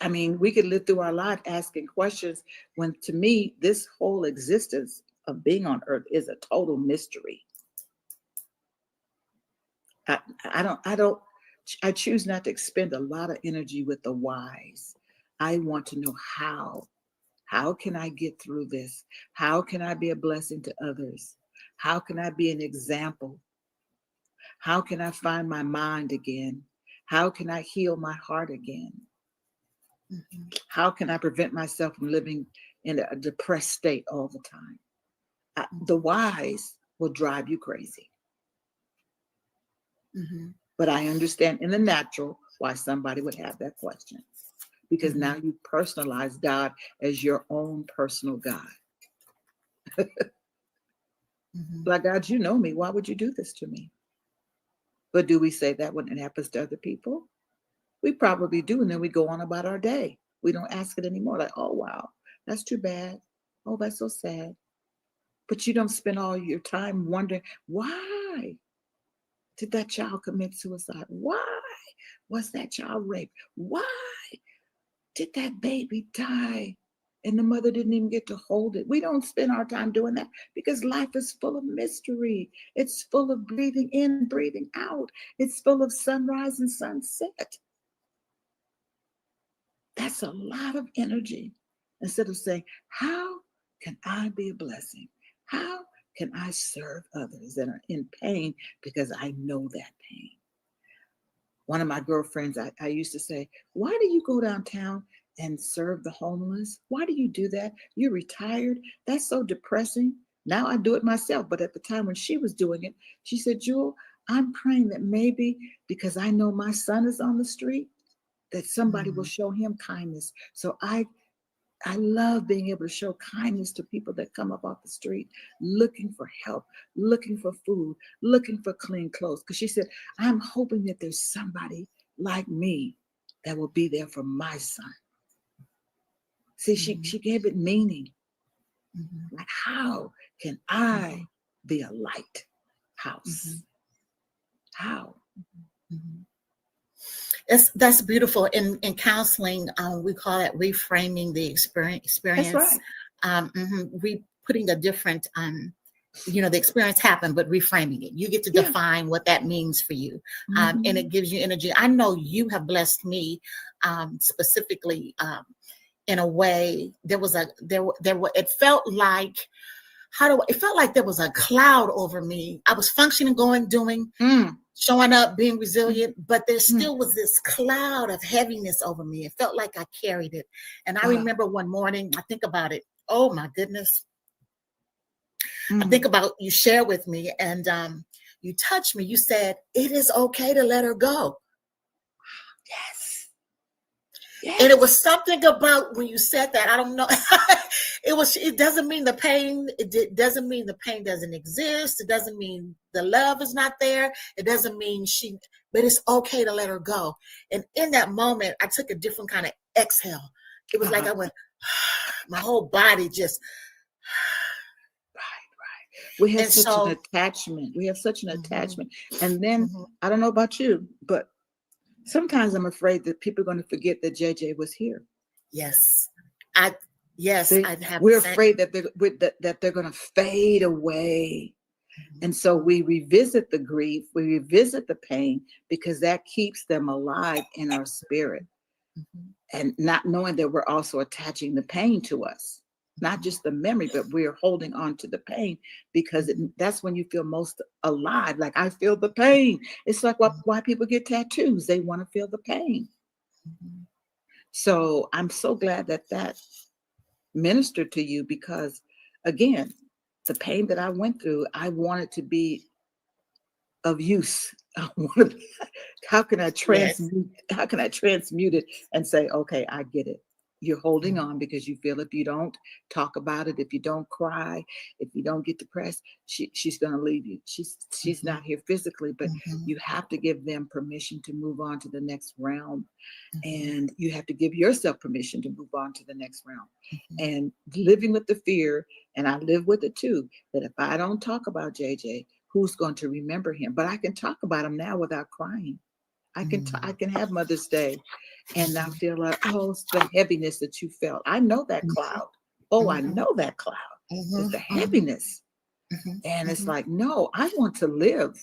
I mean, we could live through our life asking questions when, to me, this whole existence of being on earth is a total mystery. I don't I choose not to expend a lot of energy with the whys. I want to know how. How can I get through this? How can I be a blessing to others? How can I be an example? How can I find my mind again? How can I heal my heart again? How can I prevent myself from living in a depressed state all the time? The whys will drive you crazy. But I understand in the natural why somebody would have that question. Because now you personalize God as your own personal God. Like, God, you know me. Why would you do this to me? But do we say that when it happens to other people? We probably do. And then we go on about our day. We don't ask it anymore. Like, oh, wow, that's too bad. Oh, that's so sad. But you don't spend all your time wondering, why did that child commit suicide? Why was that child raped? Why did that baby die and the mother didn't even get to hold it? We don't spend our time doing that because life is full of mystery. It's full of breathing in, breathing out. It's full of sunrise and sunset. That's a lot of energy. Instead of saying, how can I be a blessing? How can I serve others that are in pain because I know that pain? One of my girlfriends, I used to say, why do you go downtown and serve the homeless? Why do you do that? You're retired. That's so depressing. Now I do it myself. But at the time when she was doing it, she said, Jewel, I'm praying that maybe because I know my son is on the street, that somebody will show him kindness. So I love being able to show kindness to people that come up off the street looking for help, looking for food, looking for clean clothes. Because she said, I'm hoping that there's somebody like me that will be there for my son. See, she gave it meaning. Like, how can I be a lighthouse? How? That's beautiful. In counseling, we call it reframing the experience. That's right. Putting a different, the experience happened, but reframing it. You get to define what that means for you, and it gives you energy. I know you have blessed me specifically in a way. It felt like. It felt like there was a cloud over me. I was functioning, doing, showing up, being resilient, but there still was this cloud of heaviness over me. It felt like I carried it. And I remember one morning, I think about it. Oh my goodness. I think about you share with me and you touched me. You said, it is okay to let her go. Yes. And it was something about when you said that, I don't know. It doesn't mean the pain. It doesn't mean the pain doesn't exist. It doesn't mean the love is not there. It doesn't mean but it's okay to let her go. And in that moment, I took a different kind of exhale. It was like I went, my whole body just. Right. We have such an attachment. We have such an attachment. And then, I don't know about you, but sometimes I'm afraid that people are going to forget that JJ was here. Yes. We're afraid that they're going to fade away. And so we revisit the grief, we revisit the pain because that keeps them alive in our spirit. And not knowing that we're also attaching the pain to us. Not just the memory, but we're holding on to the pain because that's when you feel most alive. Like, I feel the pain. It's like why people get tattoos. They want to feel the pain. So I'm so glad that ministered to you because, again, the pain that I went through, I wanted to be of use. How can I transmute it and say, okay, I get it. You're holding on because you feel if you don't talk about it, if you don't cry, if you don't get depressed, she's going to leave you. She's not here physically, but you have to give them permission to move on to the next realm. And you have to give yourself permission to move on to the next realm. And living with the fear, and I live with it too, that if I don't talk about JJ, who's going to remember him? But I can talk about him now without crying. I can have Mother's Day and not feel like, oh, it's the heaviness that you felt. I know that cloud. Oh, I know that cloud. It's the heaviness. And it's like, no, I want to live.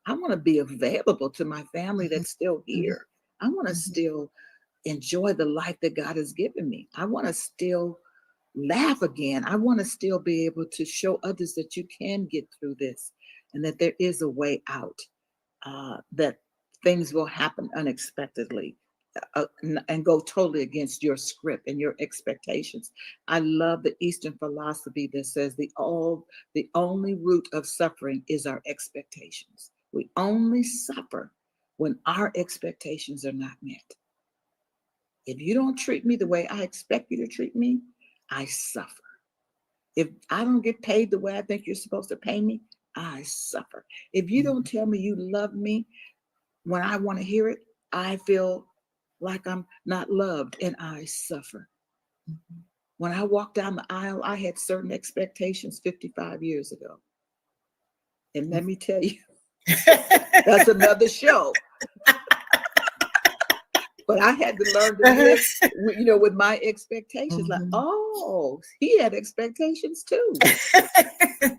I want to be available to my family Mhm, that's still mhm, here. I want to mhm, still enjoy the life that God has given me. I want to still laugh again. I want to still be able to show others that you can get through this and that there is a way out, that things will happen unexpectedly, and go totally against your script and your expectations. I love the Eastern philosophy that says the only root of suffering is our expectations. We only suffer when our expectations are not met. If you don't treat me the way I expect you to treat me, I suffer. If I don't get paid the way I think you're supposed to pay me, I suffer. If you don't mhm, tell me you love me when I want to hear it, I feel like I'm not loved and I suffer. mhm. When I walked down the aisle, I had certain expectations 55 years ago. And let me tell you, that's another show. But I had to learn to live with my expectations. Like, Mhm. oh, he had expectations too.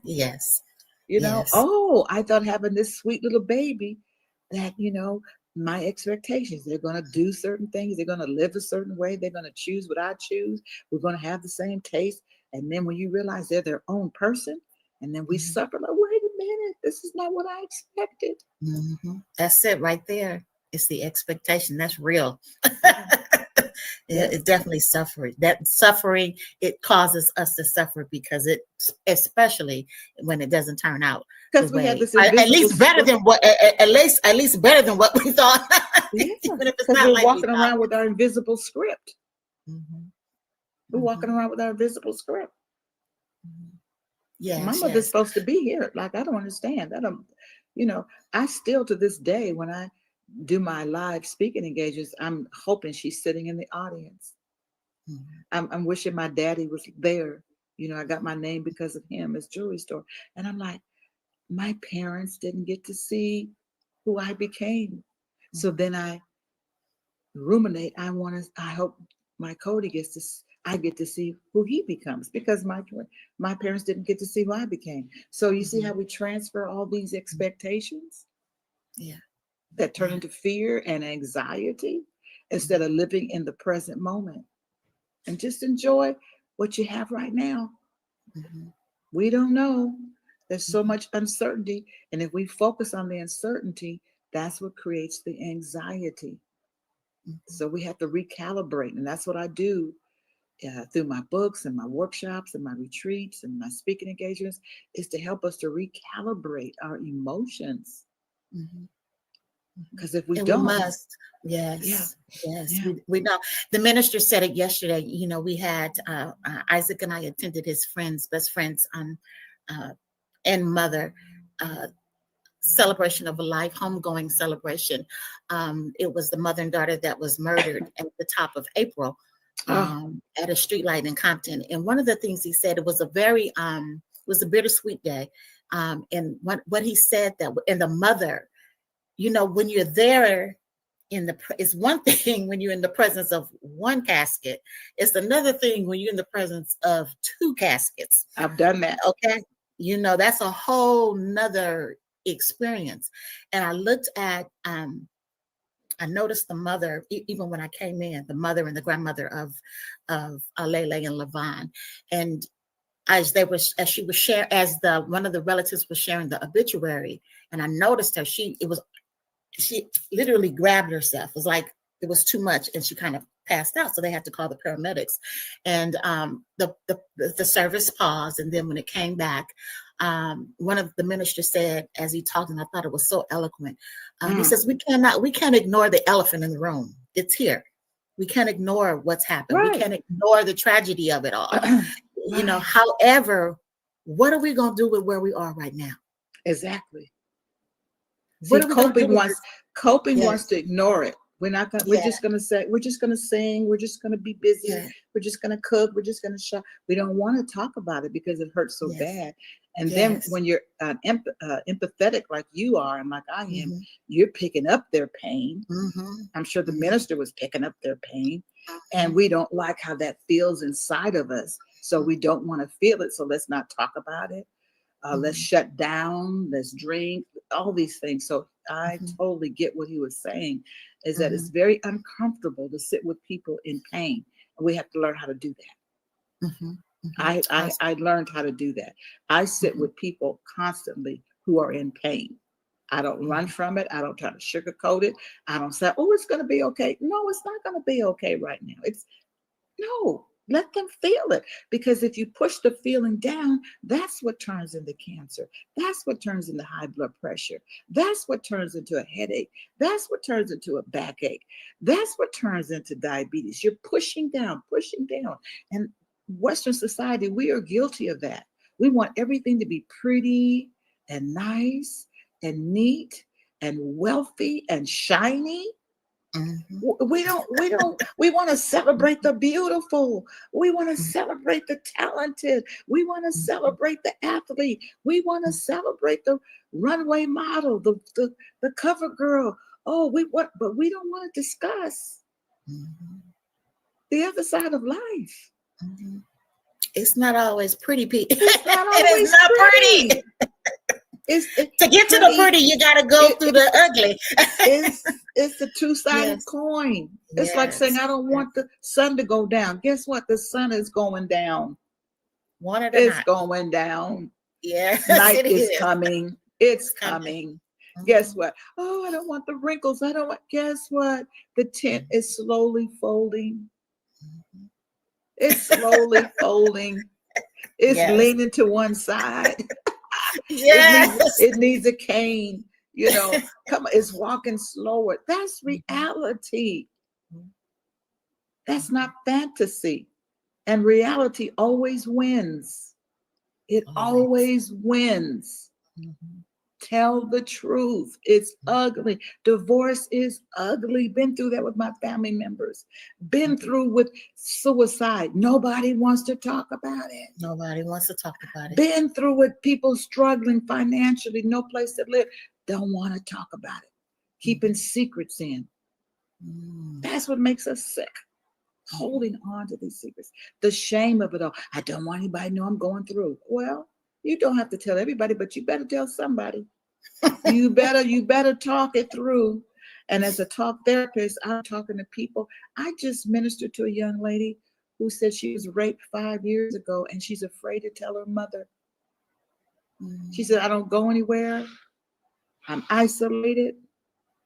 Yes, yes. Oh, I thought having this sweet little baby that, my expectations, they're going to do certain things. They're going to live a certain way. They're going to choose what I choose. We're going to have the same taste. And then when you realize they're their own person, and then we Mhm, suffer like, wait a minute, this is not what I expected. mhm. That's it right there. It's the expectation. That's real. Yeah. It, Yeah. it definitely suffering. That suffering, it causes us to suffer because it, especially when it doesn't turn out the Because we had way, this invisible script. at least better than what we thought, Yeah. even if it's Because not we're like we walking thought. around with our invisible script. Mhm, We're walking mhm, around with our invisible script. mhm. My Yes, mother's yes. supposed to be here. Like, I don't understand. I don't, you know, I still to this day, when I do my live speaking engagements, I'm hoping she's sitting in the audience. Mhm, I'm wishing my daddy was there. I got my name because of him, his jewelry store. And I'm like, my parents didn't get to see who I became. So mhm, then I ruminate. I hope my Cody I get to see who he becomes, because my parents didn't get to see who I became. So you see how mhm, we transfer all these mhm. expectations Yeah, that turn yeah. into fear and anxiety, instead Mhm, of living in the present moment and just enjoy what you have right now. mhm, We don't know. There's so mhm, much uncertainty. And if we focus on the uncertainty, that's what creates the anxiety. mhm, So we have to recalibrate. And that's what I do, through my books and my workshops and my retreats and my speaking engagements, is to help us to recalibrate our emotions. mhm. Mhm. Because if we And we don't, must. yeah, Yes, yes. yeah. We know. The minister said it yesterday. We had Isaac and I attended his friend's best friend's uh, and mother uh, celebration of a life, homegoing celebration. It was the mother and daughter that was murdered at the top of April Oh, at a streetlight in Compton. And one of the things he said, it was a bittersweet day. And what he said, that, and the mother, when you're there it's one thing when you're in the presence of one casket. It's another thing when you're in the presence of two caskets. I've done that. Okay. That's a whole nother experience. And I noticed the mother, even when I came in, the mother and the grandmother of Lele and Levon. And as she was share as the one of the relatives was sharing the obituary, and I noticed her, she literally grabbed herself. It was like it was too much, and she kind of passed out. So they had to call the paramedics, and the service paused. And then when it came back, one of the ministers said, as he talked, and I thought it was so eloquent. He Mm, says, we can't ignore the elephant in the room. It's here. We can't ignore what's happened. We right. can't ignore the tragedy of it all. Right. However, what are we going to do with where we are right now? Exactly. What See, are we going to do with this? coping Yes, wants to ignore it. We're yeah, just gonna say, we're just gonna sing, we're just gonna be busy, yeah, we're just gonna cook, we're just gonna shop. We don't want to talk about it because it hurts so yes, bad. And then yes. when you're empathetic like you are and like I am, Mhm, you're picking up their pain. mhm, I'm sure the mhm, minister was picking up their pain, and mhm, we don't like how that feels inside of us. So we don't want to feel it. So let's not talk about it. Let's mhm, shut down. Let's drink. all these things. So I Mhm. totally get what he was saying, is that it's Mhm. very uncomfortable to sit with people in pain. And we have to learn how to do that. Mhm. Mhm. I learned how to do that. I sit Mhm. with people constantly who are in pain. I don't run Mhm. from it. I don't try to sugarcoat it. I don't say, oh, it's going to be okay. No, it's not going to be okay right now. It's no, let them feel it. Because if you push the feeling down, that's what turns into cancer. That's what turns into high blood pressure. That's what turns into a headache. That's what turns into a backache. That's what turns into diabetes. You're pushing down, pushing down. And Western society, we are guilty of that. We want everything to be pretty and nice and neat and wealthy and shiny. Mhm. We want to celebrate the beautiful. We want to Mhm. celebrate the talented. We want to Mhm. celebrate the athlete. We want to celebrate the runway model, the cover girl. Oh, we want, but we don't want to discuss Mhm. the other side of life. Mhm. It's not always pretty, Pete. It's not It is always not pretty. pretty. To get to the Pretty. pretty, you got to go It, through the ugly. it's the two-sided Yes. coin. It's like saying, Yes. I don't Yes. want the sun to go down. Guess what? The sun is going down. Want it or It's not. going down. Yes, Night it is is. coming. It's It's coming. coming. Guess Mhm. what? Oh, I don't want the wrinkles. I don't want. Guess what? The tent is slowly folding. Mhm. It's slowly folding. It's Yes. leaning to one side. Yes. It needs a cane. You know, come on, it's walking slower. That's Mhm. reality. That's Mhm. not fantasy. And reality always wins. It Always. always wins. Mhm. Tell the truth. It's Mhm. ugly. Divorce is ugly. Been through that with my family members. Been Mhm. through with suicide. Nobody wants to talk about it. Nobody wants to talk about it. Been through with people struggling financially, no place to live. Don't want to talk about it. Keeping Mhm. secrets in. Mm. That's what makes us sick. Mhm. Holding on to these secrets. The shame of it all. I don't want anybody to know I'm going through. Well, you don't have to tell everybody, but you better tell somebody. You better talk it through. And as a talk therapist, I'm talking to people. I just ministered to a young lady who said she was raped 5 years ago and she's afraid to tell her mother. She said, Mm. I don't go anywhere. I'm isolated.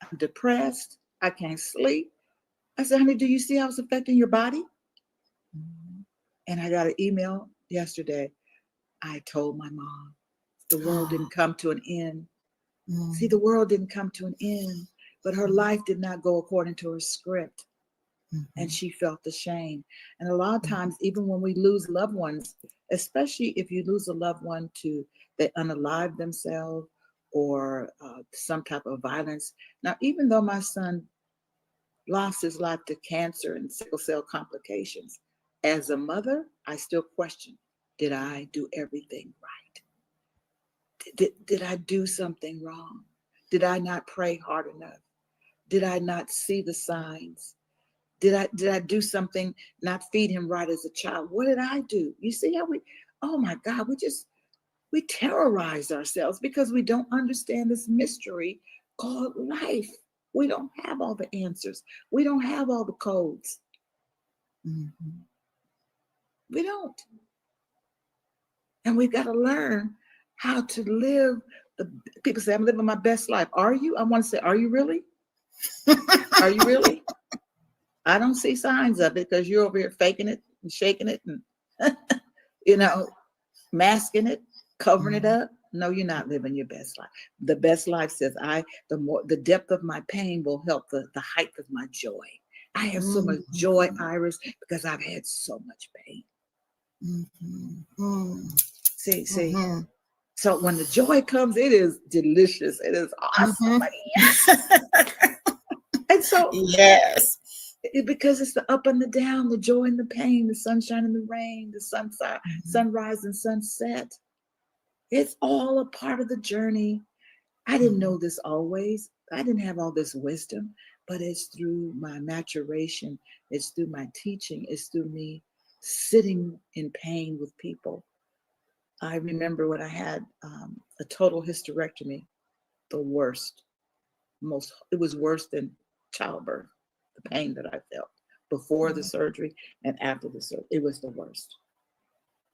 I'm depressed. I can't sleep. I said, honey, do you see how it's affecting your body? Mhm. And I got an email yesterday. I told my mom the world Oh. didn't come to an end. See, the Mm. world didn't come to an end, but her Mhm. life did not go according to her script. And Mhm. she felt the shame. And a lot of Mhm. times, even when we lose loved ones, especially if you lose a loved one to they unalive themselves or some type of violence. Now, even though my son lost his life to cancer and sickle cell complications, as a mother, I still question: did I do everything right? Did I do something wrong? Did I not pray hard enough? Did I not see the signs? Did I do something, not feed him right as a child? What did I do? You see how oh my God, we terrorize ourselves because we don't understand this mystery called life. We don't have all the answers. We don't have all the codes. Mhm. We don't. And we've got to learn how to live. The people say, I'm living my best life. Are you? I want to say, are you really? Are you really? I don't see signs of it because you're over here faking it and shaking it and you know, masking it, covering it Mhm. up. No, you're not living your best life. The best life says, the depth of my pain will help the height of my joy. I have so much joy, Mhm. Iris, because I've had so much pain. Mhm. Mhm. See. Mhm. So when the joy comes, it is delicious. It is awesome. Mhm. Like, yes. And so Yes. because it's the up and the down, the joy and the pain, the sunshine and the rain, the Mhm. sunrise and sunset. It's all a part of the journey. I didn't Mhm. know this always. I didn't have all this wisdom, but it's through my maturation, it's through my teaching, it's through me sitting in pain with people. I remember when I had a total hysterectomy the worst. It was worse than childbirth, the pain that I felt before the surgery and after the surgery. It was the worst.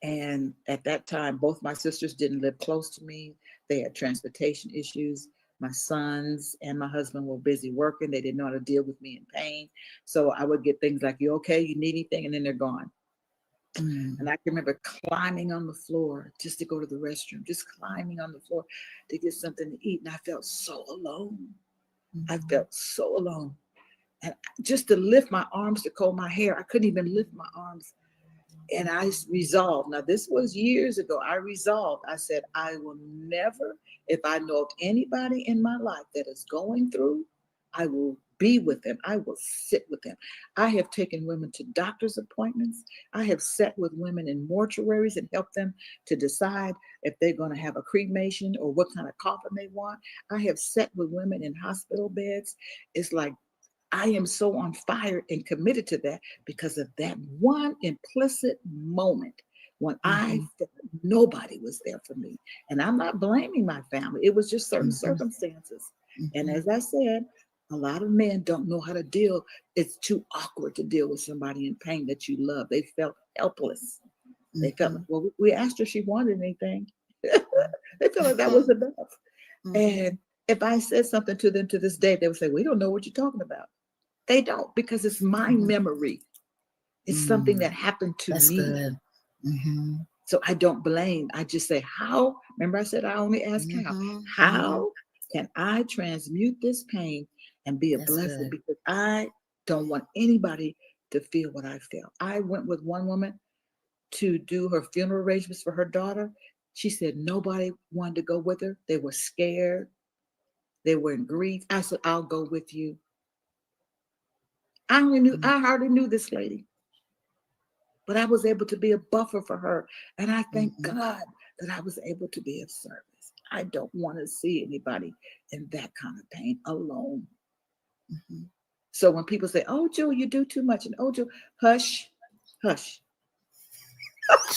And at that time, both my sisters didn't live close to me. They had transportation issues. My sons and my husband were busy working. They didn't know how to deal with me in pain. So I would get things like, you okay? You need anything? And then they're gone. And I can remember climbing on the floor just to go to the restroom, just climbing on the floor to get something to eat. And I felt so alone. I felt so alone. And just to lift my arms to comb my hair, I couldn't even lift my arms. And I resolved, now this was years ago, I resolved, I said, I will never, if I know of anybody in my life that is going through, I will be with them. I will sit with them. I have taken women to doctor's appointments. I have sat with women in mortuaries and helped them to decide if they're going to have a cremation or what kind of coffin they want. I have sat with women in hospital beds. It's like, I am so on fire and committed to that because of that one implicit moment when I felt nobody was there for me. And I'm not blaming my family. It was just certain circumstances. And as I said, a lot of men don't know how to deal. It's too awkward to deal with somebody in pain that you love. They felt helpless. They felt, well, we asked her if she wanted anything. They felt like that was enough. And if I said something to them to this day, they would say, we don't know what you're talking about. They don't, because it's my memory. It's something that happened to That's me. Good. So I don't blame. I just say, how? Remember I said I only ask how can I transmute this pain and be a blessing? Because I don't want anybody to feel what I feel. I went with one woman to do her funeral arrangements for her daughter. She said nobody wanted to go with her. They were scared. They were in grief. I said, I'll go with you. I hardly knew this lady, but I was able to be a buffer for her. And I thank God that I was able to be of service. I don't want to see anybody in that kind of pain alone. So when people say, oh, Jill, you do too much. And oh, Jill, hush, hush.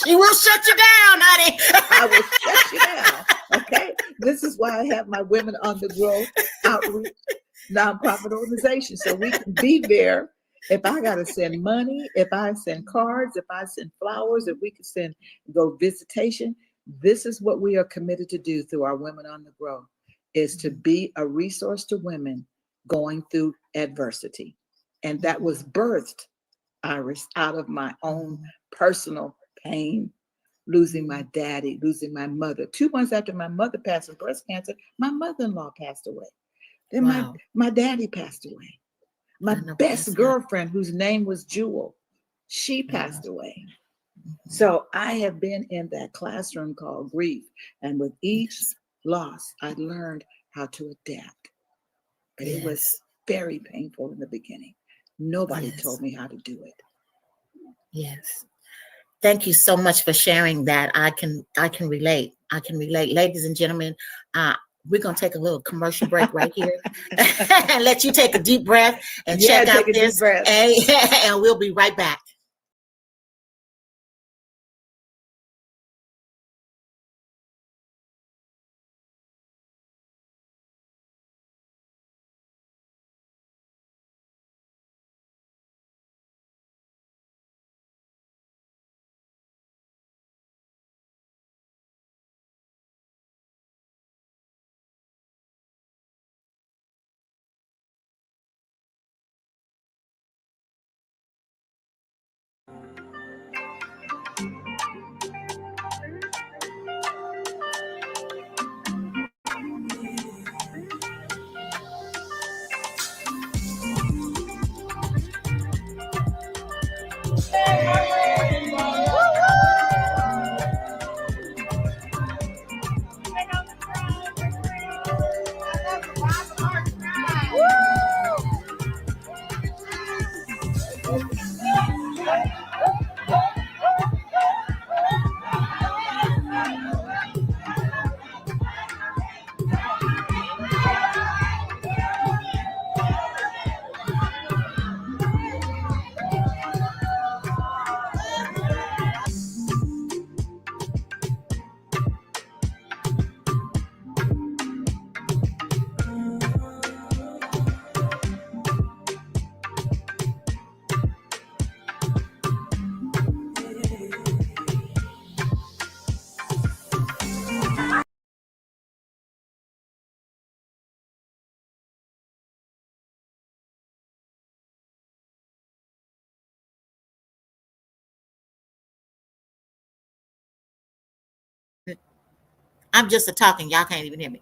She will shut you down, honey. I will shut you down. Okay. This is why I have my Women on the Grow outreach nonprofit organization. So we can be there. If I got to send money, if I send cards, if I send flowers, if we can go visitation, this is what we are committed to do through our Women on the Grow, is to be a resource to women going through adversity. And that was birthed, Iris, out of my own personal pain, losing my daddy, losing my mother. 2 months after my mother passed of breast cancer, my mother-in-law passed away. Then my daddy passed away. My best girlfriend, whose name was Jewel, she passed away. So I have been in that classroom called grief. And with each loss, I learned how to adapt. But it was very painful in the beginning. Nobody told me how to do it. Yes. Thank you so much for sharing that. I can relate. I can relate. Ladies and gentlemen, we're going to take a little commercial break right here and let you take a deep breath and check out this. And we'll be right back. I'm just a talking. Y'all can't even hear me.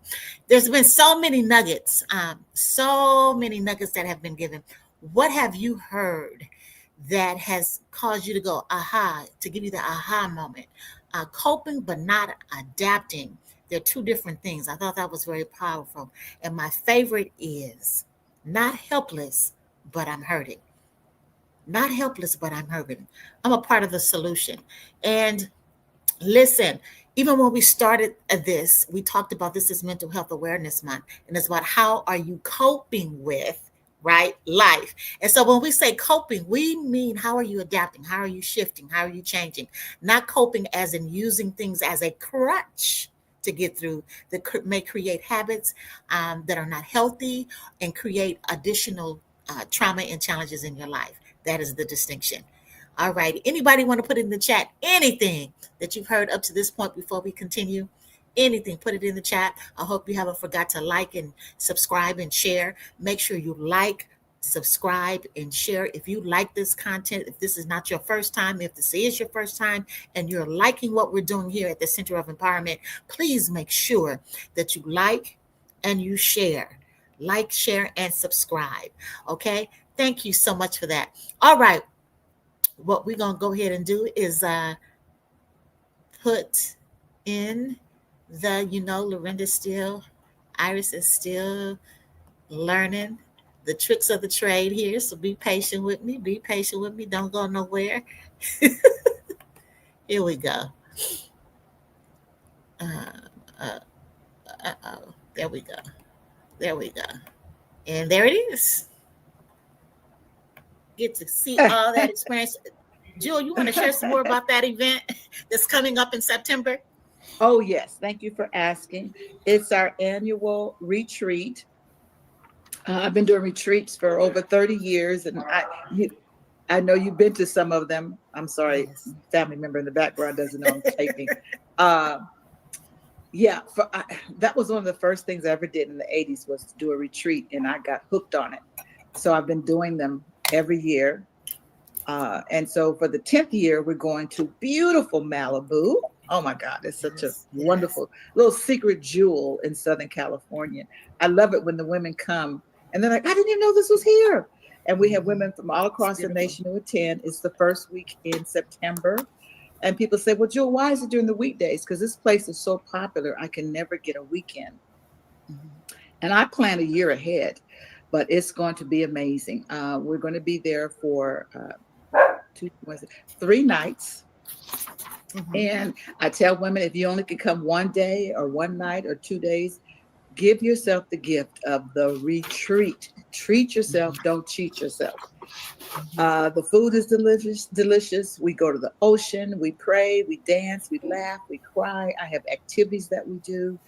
There's been so many nuggets that have been given. What have you heard that has caused you to go aha, to give you the aha moment? Coping but not adapting. They're two different things. I thought that was very powerful. And my favorite is not helpless, but I'm hurting. Not helpless, but I'm hurting. I'm a part of the solution. And listen, even when we started this, we talked about this is Mental Health Awareness Month, and it's about how are you coping with right life. And so when we say coping, we mean how are you adapting, how are you shifting, how are you changing? Not coping as in using things as a crutch to get through that may create habits that are not healthy and create additional trauma and challenges in your life. That is the distinction. All right. Anybody want to put in the chat anything that you've heard up to this point before we continue? Anything, put it in the chat. I hope you haven't forgot to like and subscribe and share. Make sure you like, subscribe, and share. If you like this content, if this is not your first time, if this is your first time and you're liking what we're doing here at the Center of Empowerment, please make sure that you like and you share. Like, share, and subscribe. Okay. Thank you so much for that. All right. What we're going to go ahead and do is put in Lorinda's still, Iris is still learning the tricks of the trade here. So be patient with me. Be patient with me. Don't go nowhere. Here we go. Uh, uh, oh. There we go. There we go. And there it is. Get to see all that experience. Jewel, you want to share some more about that event that's coming up in September? Oh, yes. Thank you for asking. It's our annual retreat. I've been doing retreats for over 30 years, and I know you've been to some of them. I'm sorry, Yes. family member in the background doesn't know I'm taping. Uh, yeah, that was one of the first things I ever did in the 80s was to do a retreat, and I got hooked on it. So I've been doing them every year. And so for the 10th year, we're going to beautiful Malibu. Oh my God, it's such a Yes. Yes. wonderful little secret jewel in Southern California. I love it when the women come and they're like, I didn't even know this was here. And we have Mhm. women from all It's across the beautiful. nation who attend. It's the first week in September. And people say, well, Jewel, why is it during the weekdays? Because this place is so popular, I can never get a weekend. Mhm. And I plan a year ahead, but it's going to be amazing. We're going to be there for 3 nights. Mhm. And I tell women if you only can come one day or one night or 2 days, give yourself the gift of the retreat. Treat yourself, Mhm. don't cheat yourself. Mhm. The food is delicious, delicious. We go to the ocean, we pray, we dance, we laugh, we cry. I have activities that we do.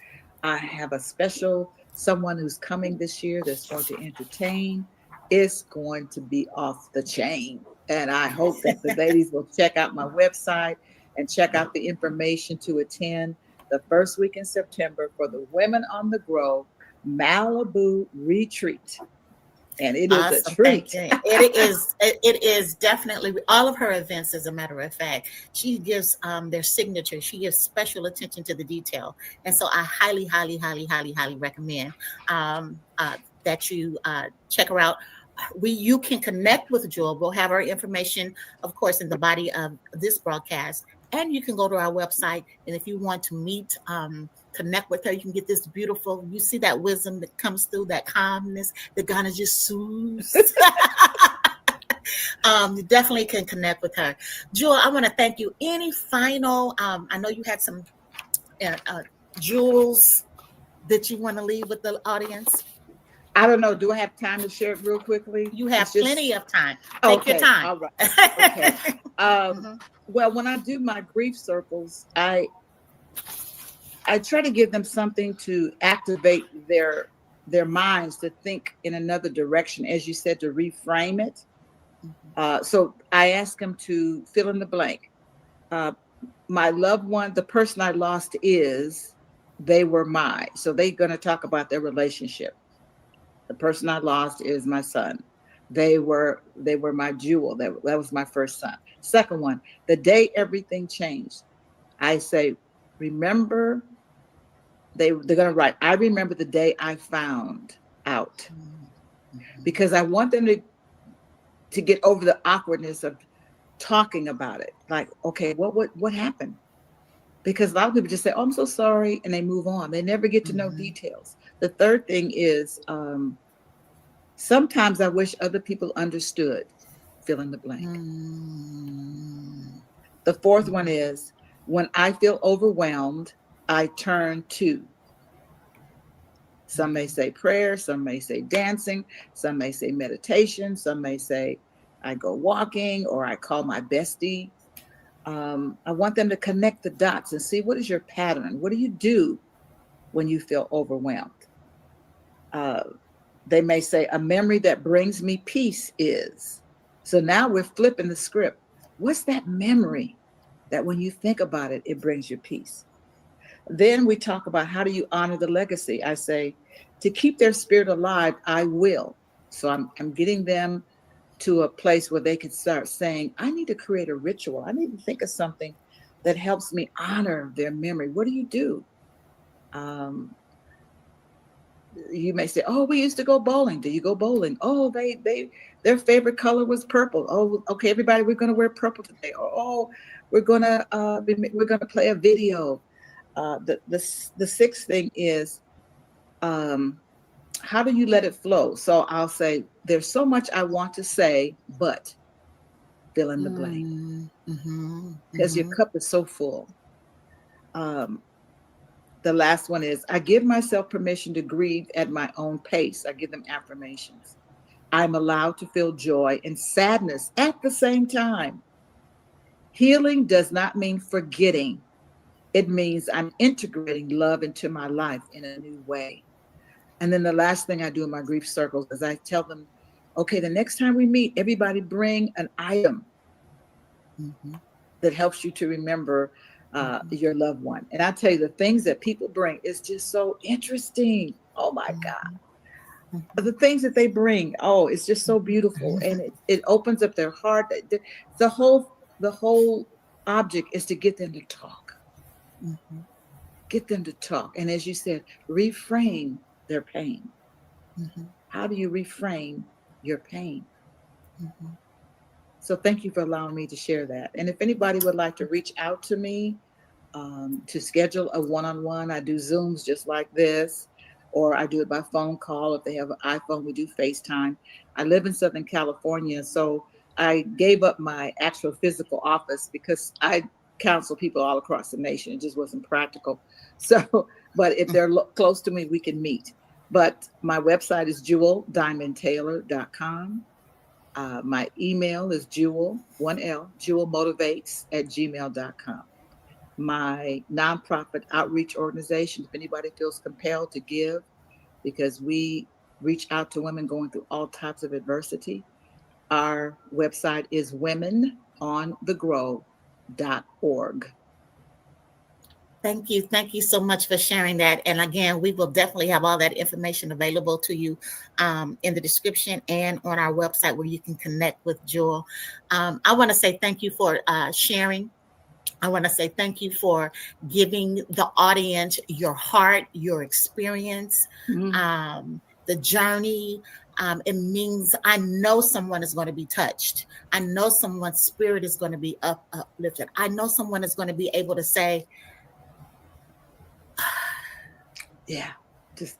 I have a special someone who's coming this year that's going to entertain. It's going to be off the chain. And I hope that the ladies will check out my website and check out the information to attend the first week in September for the Women on the Grow Malibu Retreat. And it is a Awesome. Thank treat. you. It is definitely all of her events, as a matter of fact. She gives their signature. She gives special attention to the detail. And so I highly, highly, highly, highly, highly recommend that you check her out. You can connect with Jewel. We'll have our information, of course, in the body of this broadcast. And you can go to our website. And if you want to meet, connect with her, you can get this beautiful, you see that wisdom that comes through, that calmness that kind of just soothes. You definitely can connect with her. Jewel, I want to thank you. Any final, I know you had some uh, jewels that you want to leave with the audience. I don't know. Do I have time to share it real quickly? You It's have plenty just of time. Take your okay. time. All right. Okay. Um, Mhm. well, when I do my grief circles, I try to give them something to activate their minds to think in another direction, as you said, to reframe it. Mhm. So I ask them to fill in the blank. Uh, my loved one, the person I lost is, they were my. So they're going to talk about their relationship. The person I lost is my son. They were my jewel. That was my first son. Second one, the day everything changed. I say, remember They're going to write, I remember the day I found out, Mhm. because I want them to get over the awkwardness of talking about it. Like, okay, what happened? Because a lot of people just say, "Oh, I'm so sorry," and they move on. They never get to know Mhm. details. The third thing is, sometimes I wish other people understood. Fill in the blank. Mm. The fourth one Mhm. is, when I feel overwhelmed, I turn to. Some may Mhm. say prayer, some may say dancing, some may say meditation, some may say I go walking or I call my bestie. I want them to connect the dots and see, what is your pattern? What do you do when you feel overwhelmed? Uh, they may say, a memory that brings me peace is. So now we're flipping the script. What's that memory that when you think about it, it brings you peace? Then we talk about, how do you honor the legacy? I say, to keep their spirit alive, I will. So I'm getting them to a place where they could start saying, I need to create a ritual. I need to think of something that helps me honor their memory. What do you do? Um, you may say, "Oh, we used to go bowling." Do you go bowling? Oh, their favorite color was purple. Oh, okay, everybody, we're going to wear purple today. Or, oh, we're gonna play a video. The sixth thing is, um, how do you let it flow? So I'll say, there's so much I want to say, but fill in the blank, Mm. Mhm. because your Mhm. cup is so full. Um, the last one is, I give myself permission to grieve at my own pace. I give them affirmations. I'm allowed to feel joy and sadness at the same time. Healing does not mean forgetting. It means I'm integrating love into my life in a new way. And then the last thing I do in my grief circles is I tell them, okay, the next time we meet, everybody bring an item Mhm. that helps you to remember Mhm. your loved one. And I tell you, the things that people bring is just so interesting. Oh my God. Mhm. The Mhm. things that they bring, oh, it's just so beautiful. And it opens up their heart. The whole object is to get them to talk, Mhm. get them to talk. And as you said, reframe their pain. Mhm. How do you reframe your pain? Mhm. So thank you for allowing me to share that. And if anybody would like to reach out to me, to schedule a one-on-one, I do Zooms just like this, or I do it by phone call. If they have an iPhone, we do FaceTime. I live in Southern California, so I gave up my actual physical office because I counsel people all across the nation. It just wasn't practical. So, but if they're close to me, we can meet. But my website is jeweldiamondtaylor.com. My email is jewelmotivates@gmail.com. My nonprofit outreach organization, if anybody feels compelled to give, because we reach out to women going through all types of adversity, our website is womenonthegrow.org. Thank you. Thank you so much for sharing that. And again, we will definitely have all that information available to you in the description and on our website where you can connect with Jewel. I want to say thank you for sharing. I want to say thank you for giving the audience your heart, your experience, Mm, the journey. It means I know someone is going to be touched. I know someone's spirit is going to be uplifted. I know someone is going to be able to say, yeah, just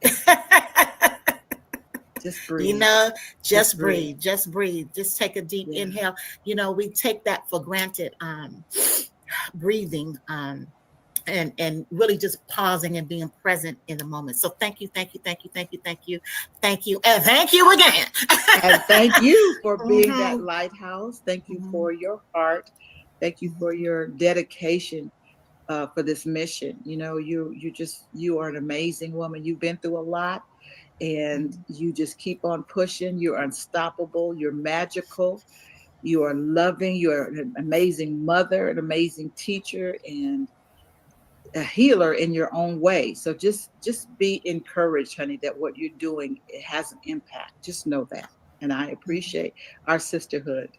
just you breathe, know, just just breathe. breathe, just breathe, just take a deep Yeah. inhale. We take that for granted, breathing. And really just pausing and being present in the moment. So thank you, thank you, thank you, thank you, thank you, thank you, and thank you again. And thank you for being that Mhm, lighthouse. Thank you mhm, for your heart. Thank you for mhm, your dedication for this mission. You are an amazing woman. You've been through a lot, and mhm, you just keep on pushing. You're unstoppable. You're magical. You are loving. You're an amazing mother, an amazing teacher, and a healer in your own way. So just be encouraged, honey, that what you're doing, it has an impact. Just know that. And I mhm. appreciate our sisterhood.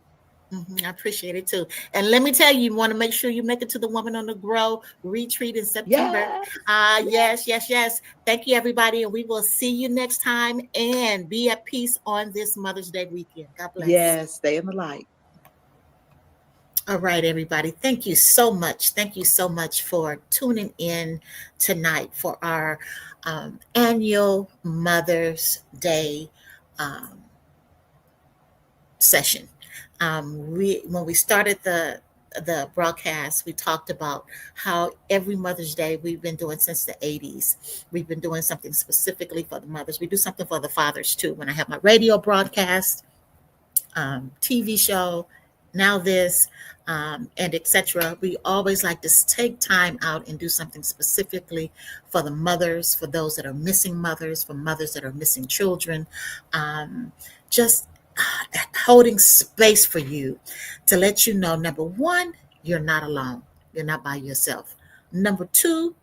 I appreciate it too. And let me tell you, you want to make sure you make it to the Woman on the Grow retreat in September. Yes. Yes. Yes, yes, yes. Thank you, everybody. And we will see you next time, and be at peace on this Mother's Day weekend. God bless. Yes. Stay in the light. All right, everybody. Thank you so much. Thank you so much for tuning in tonight for our annual Mother's Day um, session. We when we started the broadcast, we talked about how every Mother's Day we've been doing since the 80s. We've been doing something specifically for the mothers. We do something for the fathers too. When I have my radio broadcast, TV show, now this, and etc. We always like to take time out and do something specifically for the mothers, for those that are missing mothers, for mothers that are missing children. Just holding space for you to let you know, number one, you're not alone. You're not by yourself. Number two,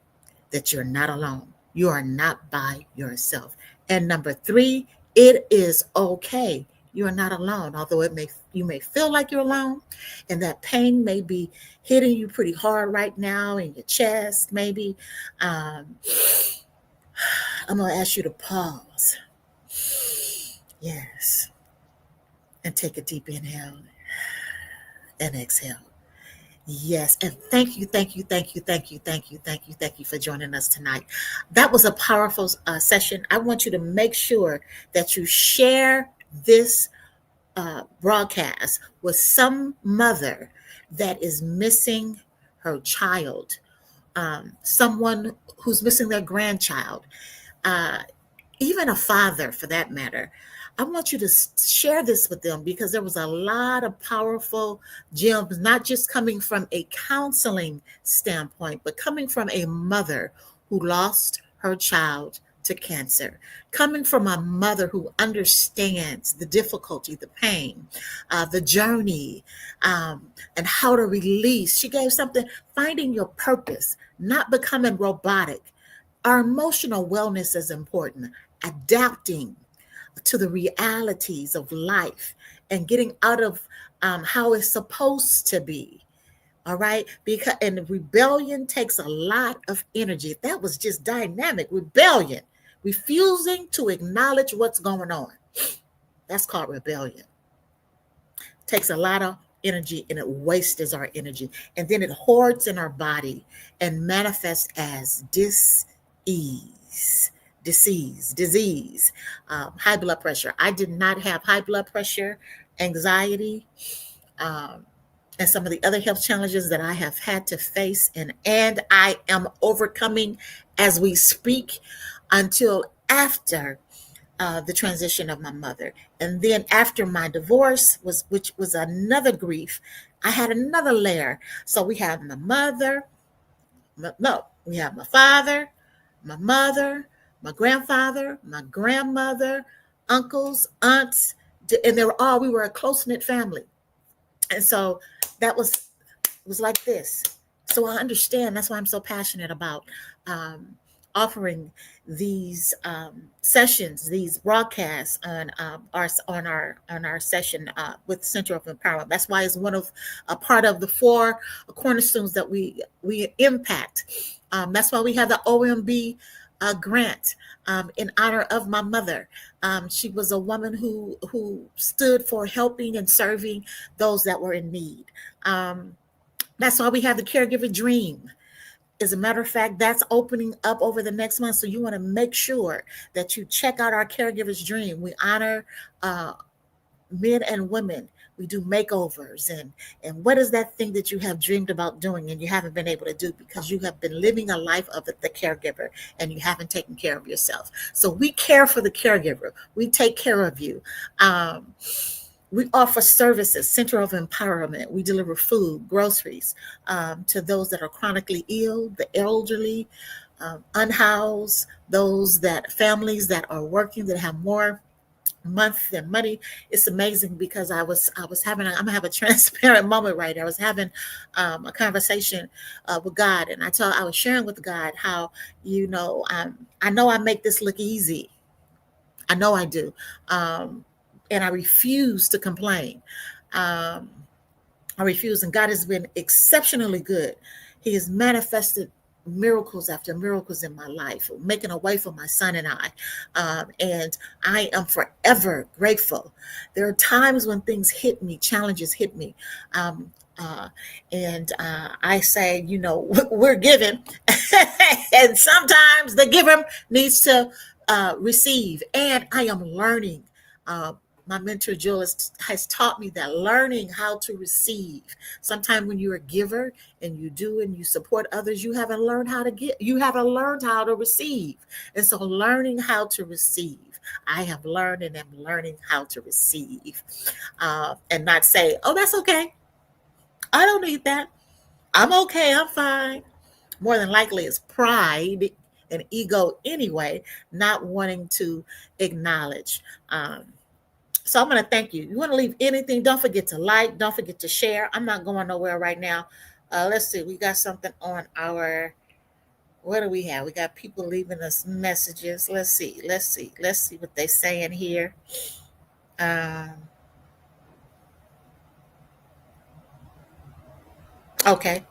that you're not alone. You are not by yourself. And number three, it is okay. You are not alone. Although you may feel like you're alone, and that pain may be hitting you pretty hard right now in your chest, maybe. Um, I'm gonna ask you to pause. Yes. And take a deep inhale and exhale. Yes, and thank you, thank you, thank you, thank you, thank you, thank you, thank you for joining us tonight. That was a powerful session. I want you to make sure that you share this broadcast with some mother that is missing her child, someone who's missing their grandchild, uh, even a father for that matter. I want you to share this with them because there was a lot of powerful gems, not just coming from a counseling standpoint, but coming from a mother who lost her child to cancer, coming from a mother who understands the difficulty, the pain, the journey, and how to release. She gave something, finding your purpose, not becoming robotic. Our emotional wellness is important, adapting to the realities of life and getting out of how it's supposed to be. All right. Because and rebellion takes a lot of energy. That was just dynamic rebellion, refusing to acknowledge what's going on. That's called rebellion. Takes a lot of energy and it wastes our energy. And then it hoards in our body and manifests as dis-ease, disease, high blood pressure. I did not have high blood pressure, anxiety, um, and some of the other health challenges that I have had to face, and I am overcoming as we speak until after the transition of my mother. And then after my divorce was, which was another grief, I had another layer. So we have my mother, no, we have my father, my mother, my grandfather, my grandmother, uncles, aunts, and we were a close knit family. And so that was, it was like this. So I understand. That's why I'm so passionate about um, offering these sessions, these broadcasts on our session with Center of Empowerment. That's why it's one of a part of the four cornerstones that we impact. That's why we have the OMB grant in honor of my mother. She was a woman who stood for helping and serving those that were in need. That's why we have the caregiver dream. As a matter of fact, that's opening up over the next month. So you want to make sure that you check out our caregiver's dream. We honor uh, men and women. We do makeovers and what is that thing that you have dreamed about doing and you haven't been able to do because you have been living a life of the caregiver and you haven't taken care of yourself. So we care for the caregiver. We take care of you. We offer services, Center of Empowerment. We deliver food, groceries to those that are chronically ill, the elderly, unhoused, those that families that are working that have more month than money. It's amazing because I was having I'm gonna have a transparent moment right there. I was having a conversation with God, and I was sharing with God how I know I make this look easy. I know I do. And I refuse to complain. Um, I refuse. And God has been exceptionally good. He has manifested miracles after miracles in my life, making a way for my son and I. And I am forever grateful. There are times when things hit me, challenges hit me. Um, uh, and I say, we're given. And sometimes the giver needs to receive. And I am learning. Uh, my mentor Jill has taught me that learning how to receive. Sometimes when you're a giver and you do and you support others, you haven't learned how to give. You haven't learned how to receive. And so learning how to receive. I have learned and am learning how to receive, and not say, "Oh, that's okay. I don't need that. I'm okay. I'm fine." More than likely, it's pride and ego anyway, not wanting to acknowledge. So I'm going to thank you. You want to leave anything? Don't forget to like. Don't forget to share. I'm not going nowhere right now. Let's see. We got something on our. What do we have? We got people leaving us messages. Let's see. Let's see. Let's see what they're saying here. Um, okay.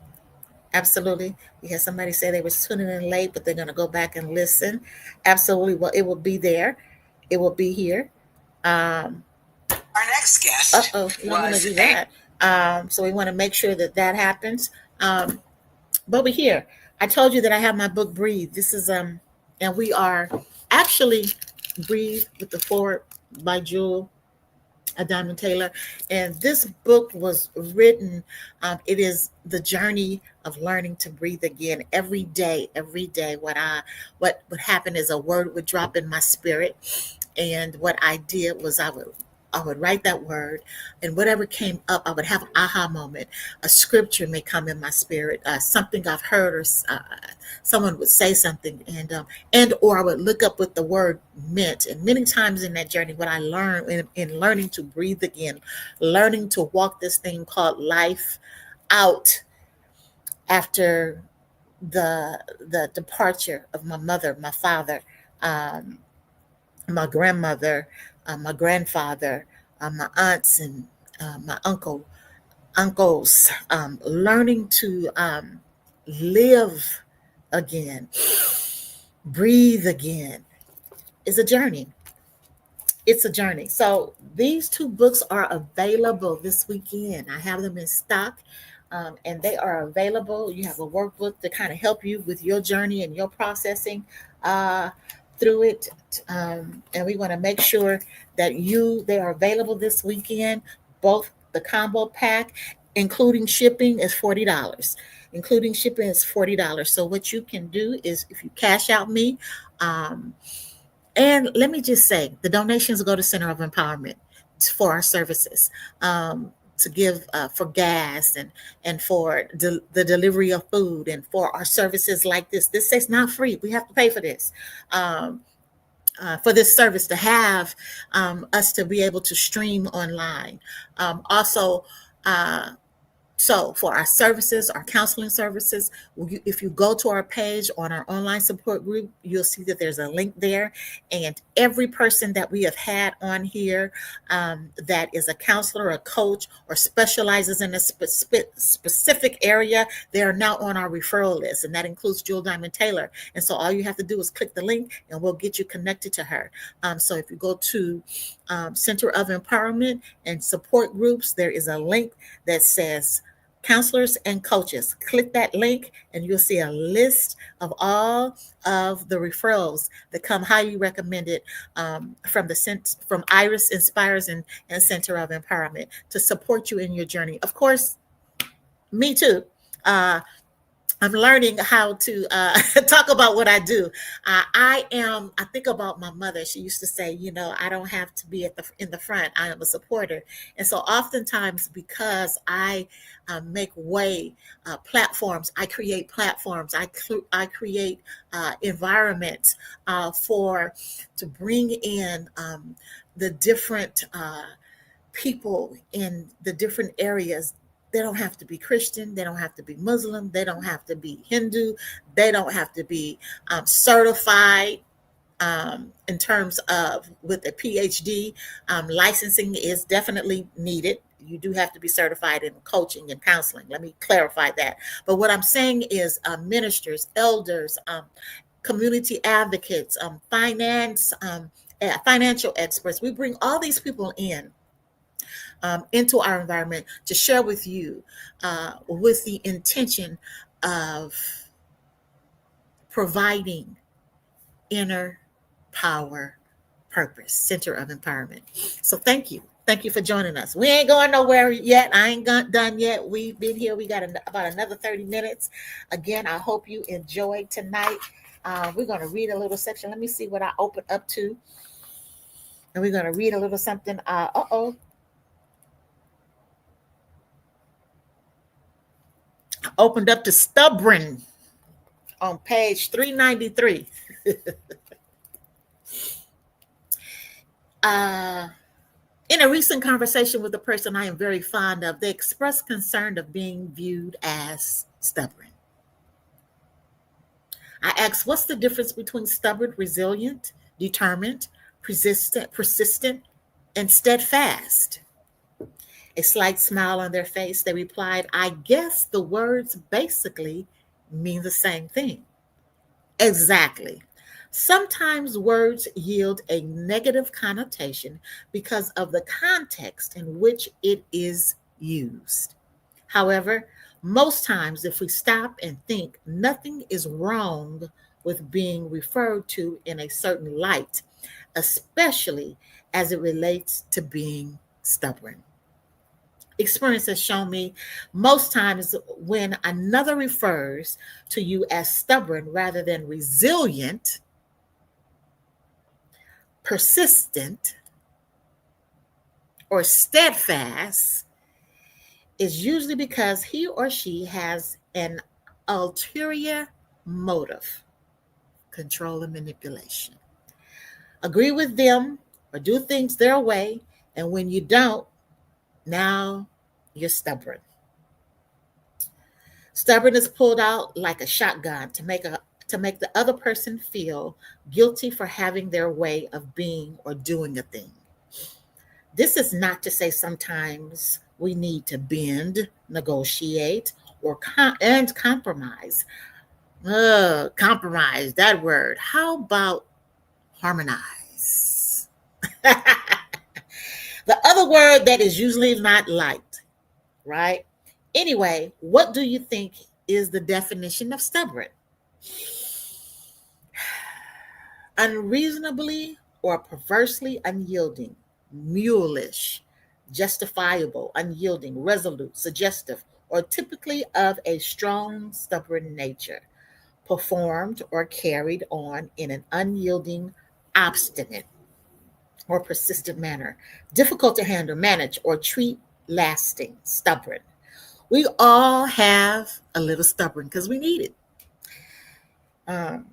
Absolutely. We had somebody say they were tuning in late, but they're going to go back and listen. Absolutely. Well, it will be there. It will be here. Our next guest. You don't want to do that. So we want to make sure that that happens. But we're here. I told you that I have my book Breathe. This is and we are actually Breathe with the Forward by Jewel Diamond Taylor. And this book was written. It is the journey of learning to breathe again every day. Every day, what would happen is a word would drop in my spirit, and what I did was I would write that word, and whatever came up, I would have an aha moment. A scripture may come in my spirit, something I've heard, or someone would say something, and or I would look up what the word meant. And many times in that journey, what I learned in learning to breathe again, learning to walk this thing called life out after the departure of my mother, my father, um, my grandmother, my grandfather, my aunts, and my uncles, learning to live again, breathe again, is a journey. It's a journey. So these two books are available this weekend. I have them in stock, and they are available. You have a workbook to kind of help you with your journey and your processing uh, through it. And we want to make sure that they are available this weekend. Both the combo pack, including shipping, is $40. Including shipping is $40. So what you can do is if you cash out me. And let me just say, the donations go to Center of Empowerment for our services, to give for gas and for the delivery of food and for our services like this. This is not free. We have to pay for this. For this service to have us to be able to stream online. Also, so for our services, our counseling services, if you go to our page on our online support group, you'll see that there's a link there. And every person that we have had on here that is a counselor, a coach, or specializes in a specific area, they are now on our referral list. And that includes Jewel Diamond Taylor. And so all you have to do is click the link and we'll get you connected to her. So if you go to Center of Empowerment and support groups, there is a link that says counselors and coaches. Click that link and you'll see a list of all of the referrals that come highly recommended from Iris Inspires and Center of Empowerment to support you in your journey. Of course, me too. I'm learning how to talk about what I do. I think about my mother. She used to say, I don't have to be in the front. I am a supporter. And so oftentimes because I make platforms, I create platforms, I create environments to bring in the different people in the different areas. They don't have to be Christian. They don't have to be Muslim. They don't have to be Hindu. They don't have to be certified. in terms of with a PhD. Licensing is definitely needed. You do have to be certified in coaching and counseling. Let me clarify that. But what I'm saying is ministers, elders, community advocates, financial experts. We bring all these people in into our environment to share with you with the intention of providing inner power, purpose, center of empowerment. So thank you. Thank you for joining us. We ain't going nowhere yet. I ain't done yet. We've been here. We got about another 30 minutes. Again, I hope you enjoyed tonight. We're going to read a little section. Let me see what I opened up to. And we're going to read a little something. Opened up to stubborn on page 393. In a recent conversation with a person I am very fond of, they expressed concern of being viewed as stubborn. I asked, what's the difference between stubborn, resilient, determined, persistent, and steadfast? A slight smile on their face, they replied, I guess the words basically mean the same thing. Exactly. Sometimes words yield a negative connotation because of the context in which it is used. However, most times, if we stop and think, nothing is wrong with being referred to in a certain light, especially as it relates to being stubborn. Experience has shown me most times when another refers to you as stubborn rather than resilient, persistent, or steadfast, is usually because he or she has an ulterior motive, control and manipulation. Agree with them or do things their way, and when you don't, now you're stubborn. Stubborn is pulled out like a shotgun to make the other person feel guilty for having their way of being or doing a thing. This is not to say sometimes we need to bend, negotiate, or compromise. Compromise, that word. How about harmonize? The other word that is usually not liked, right? Anyway, what do you think is the definition of stubborn? Unreasonably or perversely unyielding, mulish, justifiable, unyielding, resolute, suggestive, or typically of a strong, stubborn nature, performed or carried on in an unyielding, obstinate, or persistent manner, difficult to handle, manage, or treat, lasting, stubborn. We all have a little stubborn because we need it. Um,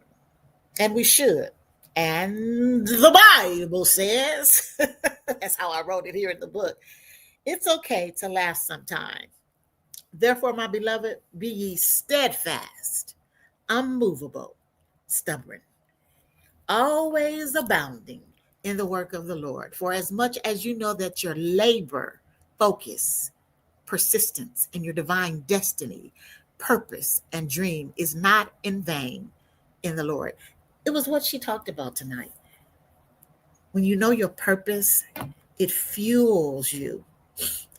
and we should. And the Bible says, that's how I wrote it here in the book, it's okay to last some time. Therefore, my beloved, be ye steadfast, unmovable, stubborn, always abounding in the work of the Lord. For as much as you know that your labor, focus, persistence in your divine destiny, purpose, and dream is not in vain in the Lord. It was what she talked about tonight. When you know your purpose, it fuels you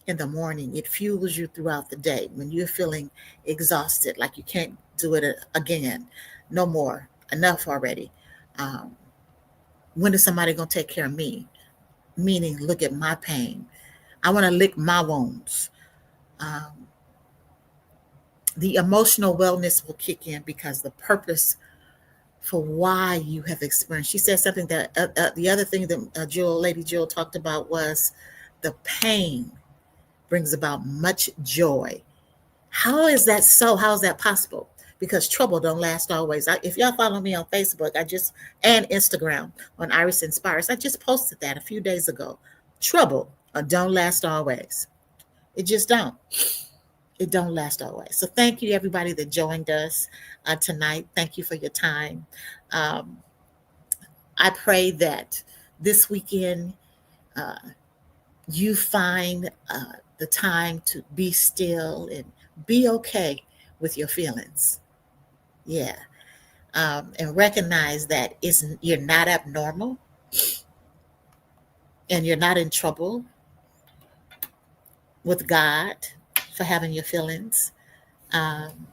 in the morning. It fuels you throughout the day. When you're feeling exhausted, like you can't do it again, no more, enough already. Um, when is somebody going to take care of me? Meaning, look at my pain. I want to lick my wounds. Um, the emotional wellness will kick in because the purpose for why you have experienced. She said something that the other thing that Lady Jill talked about was the pain brings about much joy. How is that so? How is that possible? Because trouble don't last always. If y'all follow me on Facebook, and Instagram on Iris Inspires, I just posted that a few days ago. Trouble don't last always. It just don't. It don't last always. So thank you everybody that joined us tonight. Thank you for your time. Um, I pray that this weekend uh, you find the time to be still and be okay with your feelings. Yeah. And recognize that you're not abnormal and you're not in trouble with God for having your feelings. Um,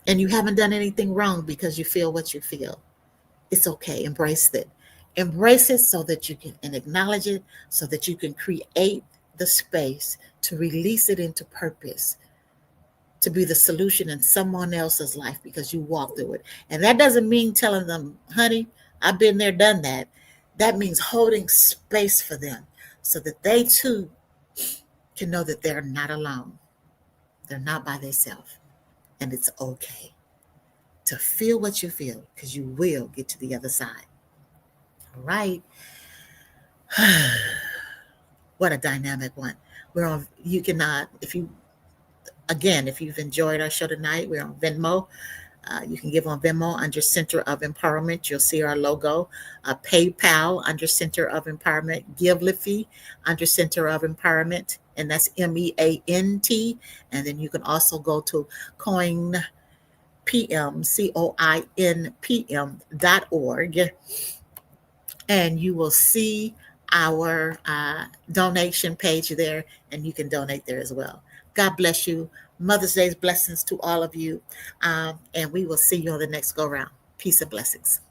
and you haven't done anything wrong because you feel what you feel. It's okay. Embrace it. Embrace it so that you can, and acknowledge it so that you can create the space to release it into purpose, to be the solution in someone else's life because you walk through it. And that doesn't mean telling them, honey, I've been there, done that. That means holding space for them so that they too can know that they're not alone. They're not by themselves. And it's okay to feel what you feel because you will get to the other side. All right. What a dynamic one. We're on, you can, if you, again, if you've enjoyed our show tonight, we're on Venmo. You can give on Venmo under Center of Empowerment. You'll see our logo. PayPal under Center of Empowerment. Givelify under Center of Empowerment. And that's MEANT. And then you can also go to coinpm.org. And you will see our donation page there. And you can donate there as well. God bless you. Mother's Day's blessings to all of you. And we will see you on the next go round. Peace and blessings.